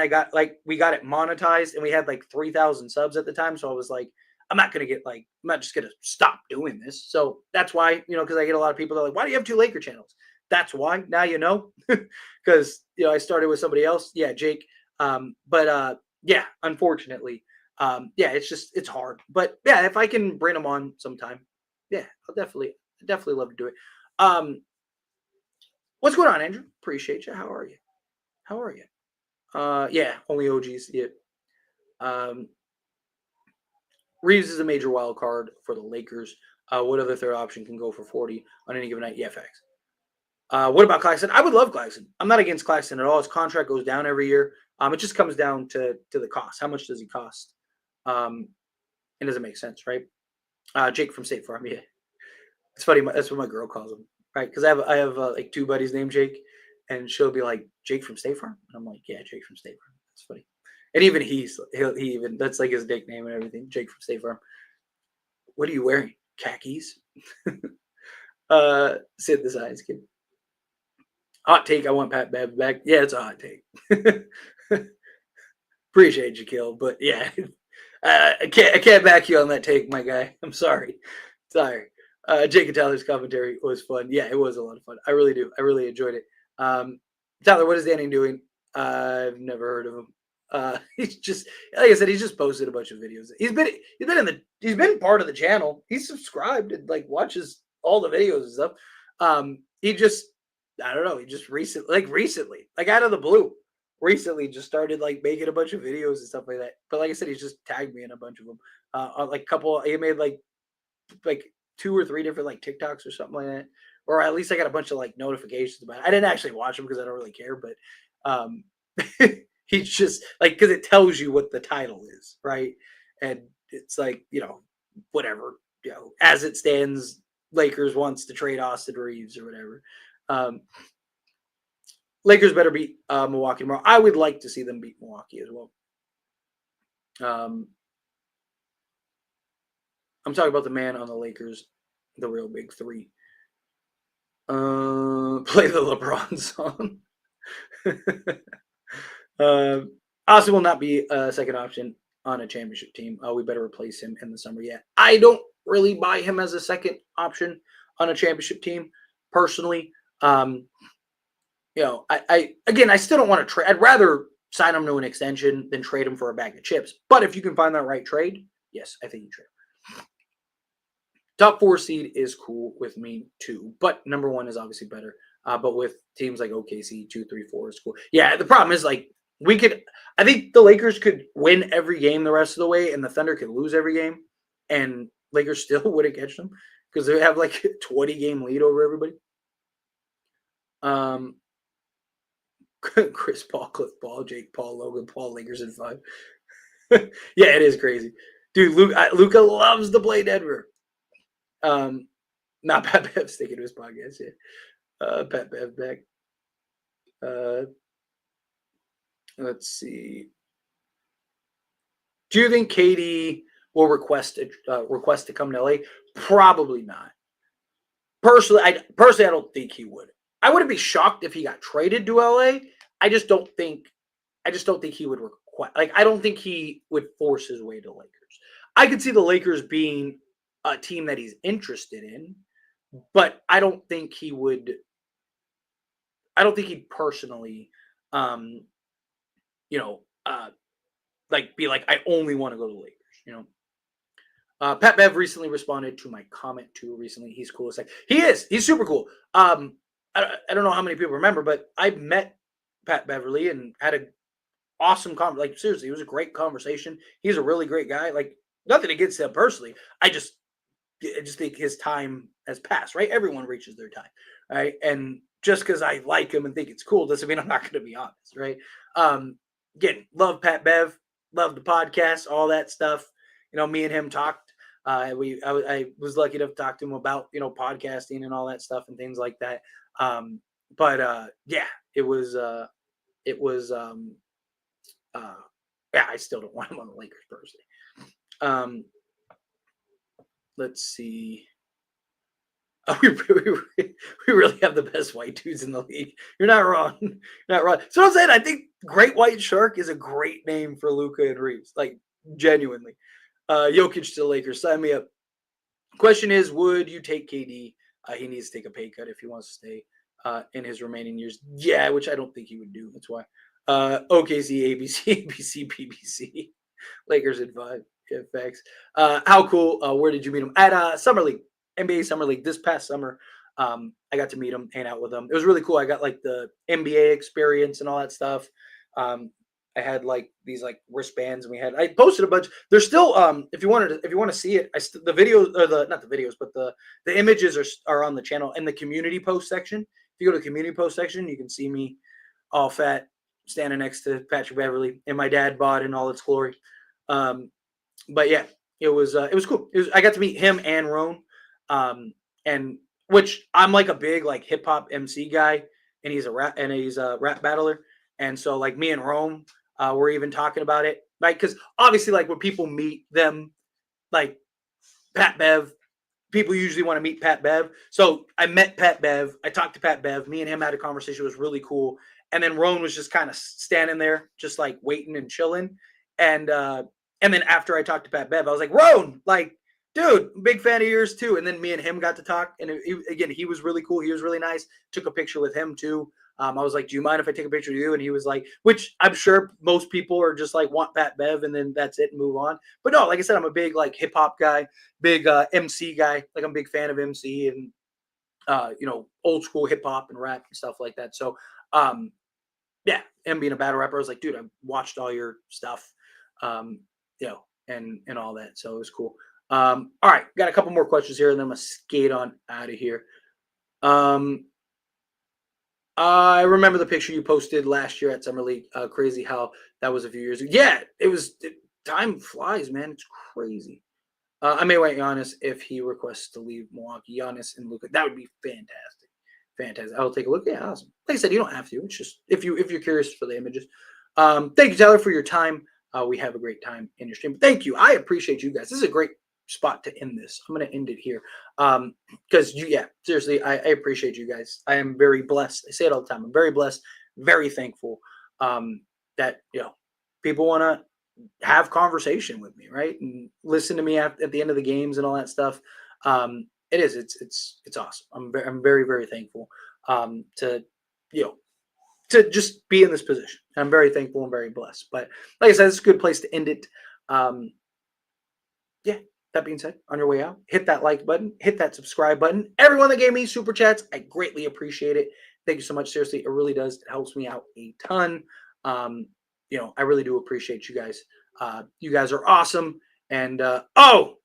we got it monetized and we had like 3,000 subs at the time. So I was like, I'm not just gonna stop doing this. So that's why, because I get a lot of people that are like, why do you have two Laker channels? That's why. Now you know, because I started with somebody else. Yeah, Jake. But yeah, unfortunately, yeah, it's hard. But yeah, if I can bring them on sometime, yeah, I'll definitely love to do it. What's going on, Andrew? Appreciate you. How are you? How are you? Yeah, only OGs. Yeah. Um, Reeves is a major wild card for the Lakers. What other third option can go for 40 on any given night? Yeah, facts. What about Claxton? I would love Claxton. I'm not against Claxton at all. His contract goes down every year. It just comes down to the cost. How much does he cost? It doesn't make sense, right? Jake from State Farm. Yeah, it's funny. That's what my girl calls him, right? Because I have like two buddies named Jake, and she'll be like, Jake from State Farm, and I'm like, yeah, Jake from State Farm. That's funny. And even he even that's like his nickname and everything. Jake from State Farm. What are you wearing? Khakis? Synthesized kid. Hot take. I want Pat Bev back. Yeah, it's a hot take. Appreciate you, Kill, but yeah, I can't back you on that take, my guy. I'm sorry. Jake and Tyler's commentary was fun. Yeah, it was a lot of fun. I really do. I really enjoyed it. Tyler, what is Danny doing? I've never heard of him. He's just like I said. He's just posted a bunch of videos. He's been part of the channel. He's subscribed and like watches all the videos and stuff. He just I don't know. He just recently, like out of the blue, recently just started like making a bunch of videos and stuff like that. But like I said, he's just tagged me in a bunch of them. Like a couple, he made like 2 or 3 different like TikToks or something like that. Or at least I got a bunch of like notifications about it. I didn't actually watch them because I don't really care, but he's just like because it tells you what the title is, right? And it's like, whatever, as it stands, Lakers wants to trade Austin Reeves or whatever. Lakers better beat Milwaukee tomorrow. I would like to see them beat Milwaukee as well. I'm talking about the man on the Lakers, the real big three. Play the LeBron song. Austin will not be a second option on a championship team. We better replace him in the summer. Yeah, I don't really buy him as a second option on a championship team personally. I still don't want to trade. I'd rather sign him to an extension than trade him for a bag of chips. But if you can find that right trade, yes, I think you trade. Top 4 seed is cool with me too, but number 1 is obviously better. But with teams like OKC, 2, 3, 4 is cool. Yeah, the problem is like we could. I think the Lakers could win every game the rest of the way, and the Thunder could lose every game, and Lakers still wouldn't catch them because they have like a 20-game lead over everybody. Um, Chris Paul, Cliff Paul, Jake Paul, Logan Paul, Lakers in 5. Yeah, it is crazy, dude. Luca loves to play Denver. Not Pat Bev sticking to his podcast. Yeah, Pat Bev back. Uh, let's see. Do you think KD will request to come to LA? Probably not. Personally, I don't think he would. I wouldn't be shocked if he got traded to LA. I just don't think he would request. Like, I don't think he would force his way to Lakers. I could see the Lakers being a team that he's interested in, but I don't think he would. I don't think he'd personally, um, you know, like be like, I only want to go to the Lakers. You know, Pat Bev recently responded to my comment too. Recently, he's cool as heck. He is. He's super cool. I don't know how many people remember, but I met Pat Beverly and had a awesome conversation. Like, seriously, it was a great conversation. He's a really great guy. Like, nothing against him personally. I just think his time has passed, right? Everyone reaches their time, right? And just because I like him and think it's cool doesn't mean I'm not going to be honest, right? Again, love Pat Bev, love the podcast, all that stuff. You know, me and him talked. I was lucky to talk to him about podcasting and all that stuff and things like that. But yeah, it was yeah, I still don't want him on the Lakers personally. Let's see. Oh, we really have the best white dudes in the league. You're not wrong. You're not wrong. So I'm saying I think Great White Shark is a great name for Luka and Reeves. Like, genuinely. Jokic to the Lakers. Sign me up. Question is, would you take KD? He needs to take a pay cut if he wants to stay in his remaining years. Yeah, which I don't think he would do. That's why. OKC, ABC, ABC, PBC. Lakers in 5. Yeah, facts. How cool. Where did you meet him? At Summer League. NBA Summer League this past summer. I got to meet him, hang out with him. It was really cool. I got like the NBA experience and all that stuff. I had like these like wristbands, and I posted a bunch. There's still if you want to see it, the videos, or the not the videos, but the images are on the channel in the community post section. If you go to the community post section, you can see me all fat standing next to Patrick Beverly and my dad bod in all its glory. But yeah, it was cool. I got to meet him and Roan. And which I'm like a big like hip hop MC guy, and he's a rap battler. And so like me and Rome, we're even talking about it, like, because obviously like when people meet them, like Pat Bev, people usually want to meet Pat Bev. So I met Pat Bev. I talked to Pat Bev. Me and him had a conversation. It was really cool. And then Roan was just kind of standing there, just like waiting and chilling. And then after I talked to Pat Bev, I was like, Roan, like, dude, big fan of yours too. And then me and him got to talk. And again, he was really cool. He was really nice. Took a picture with him too. I was like, do you mind if I take a picture of you? And he was like, which I'm sure most people are just like, want Pat Bev, and then that's it and move on. But no, like I said, I'm a big like hip hop guy, big MC guy. Like, I'm a big fan of MC and, old school hip hop and rap and stuff like that. So, yeah, him being a battle rapper, I was like, dude, I watched all your stuff, and all that. So it was cool. All right, got a couple more questions here, and then I'm gonna skate on out of here. I remember the picture you posted last year at Summer League. Crazy how that was a few years ago. Yeah, time flies, man. It's crazy. I may wait Giannis if he requests to leave Milwaukee. Giannis and Luka, that would be fantastic. Fantastic. I'll take a look. Yeah, awesome. Like I said, you don't have to. It's just if you're curious for the images. Thank you, Tyler, for your time. We have a great time in your stream. Thank you. I appreciate you guys. This is a great spot to end this. I'm going to end it here. Because seriously, I appreciate you guys. I am very blessed. I say it all the time. I'm very blessed, very thankful that, people want to have conversation with me, right? And listen to me at the end of the games and all that stuff. It's awesome. I'm very, very thankful to just be in this position. I'm very thankful and very blessed. But like I said, it's a good place to end it. That being said, on your way out, hit that like button, hit that subscribe button. Everyone that gave me super chats, I greatly appreciate it. Thank you so much. Seriously, it really does. It helps me out a ton. I really do appreciate you guys. You guys are awesome. And oh,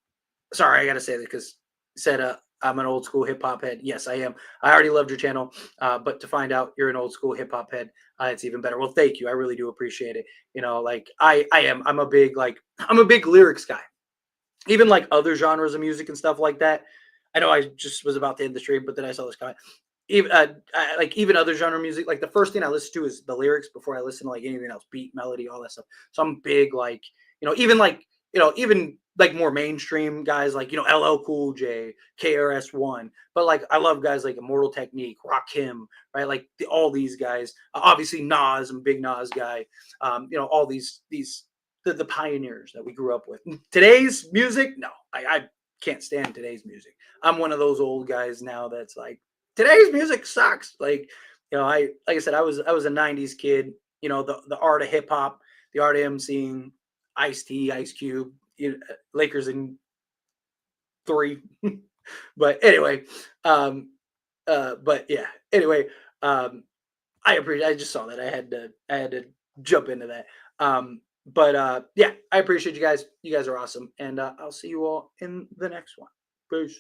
sorry, I gotta say that because said I'm an old school hip hop head. Yes, I am. I already loved your channel, but to find out you're an old school hip hop head, it's even better. Well, thank you. I really do appreciate it. Like I am. I'm a big I'm a big lyrics guy. Even like other genres of music and stuff like that. I know I just was about to end the stream, but then I saw this comment. Even like even other genre music, like the first thing I listen to is the lyrics before I listen to like anything else, beat, melody, all that stuff. So I'm big like even even like more mainstream guys like LL Cool J, KRS-One, but like I love guys like Immortal Technique, Rakim, right? Like all these guys. Obviously Nas, I'm a big Nas guy. All these the pioneers that we grew up with. Today's music, no, I can't stand today's music. I'm one of those old guys now that's like today's music sucks. I like I said, I was a '90s kid. The art of hip hop, the art of emceeing, Ice T, Ice Cube, Lakers in three. But anyway, um, but yeah. Anyway, um, I appreciate. I just saw that. I had to jump into that. But yeah, I appreciate you guys. You guys are awesome, and I'll see you all in the next one. Peace.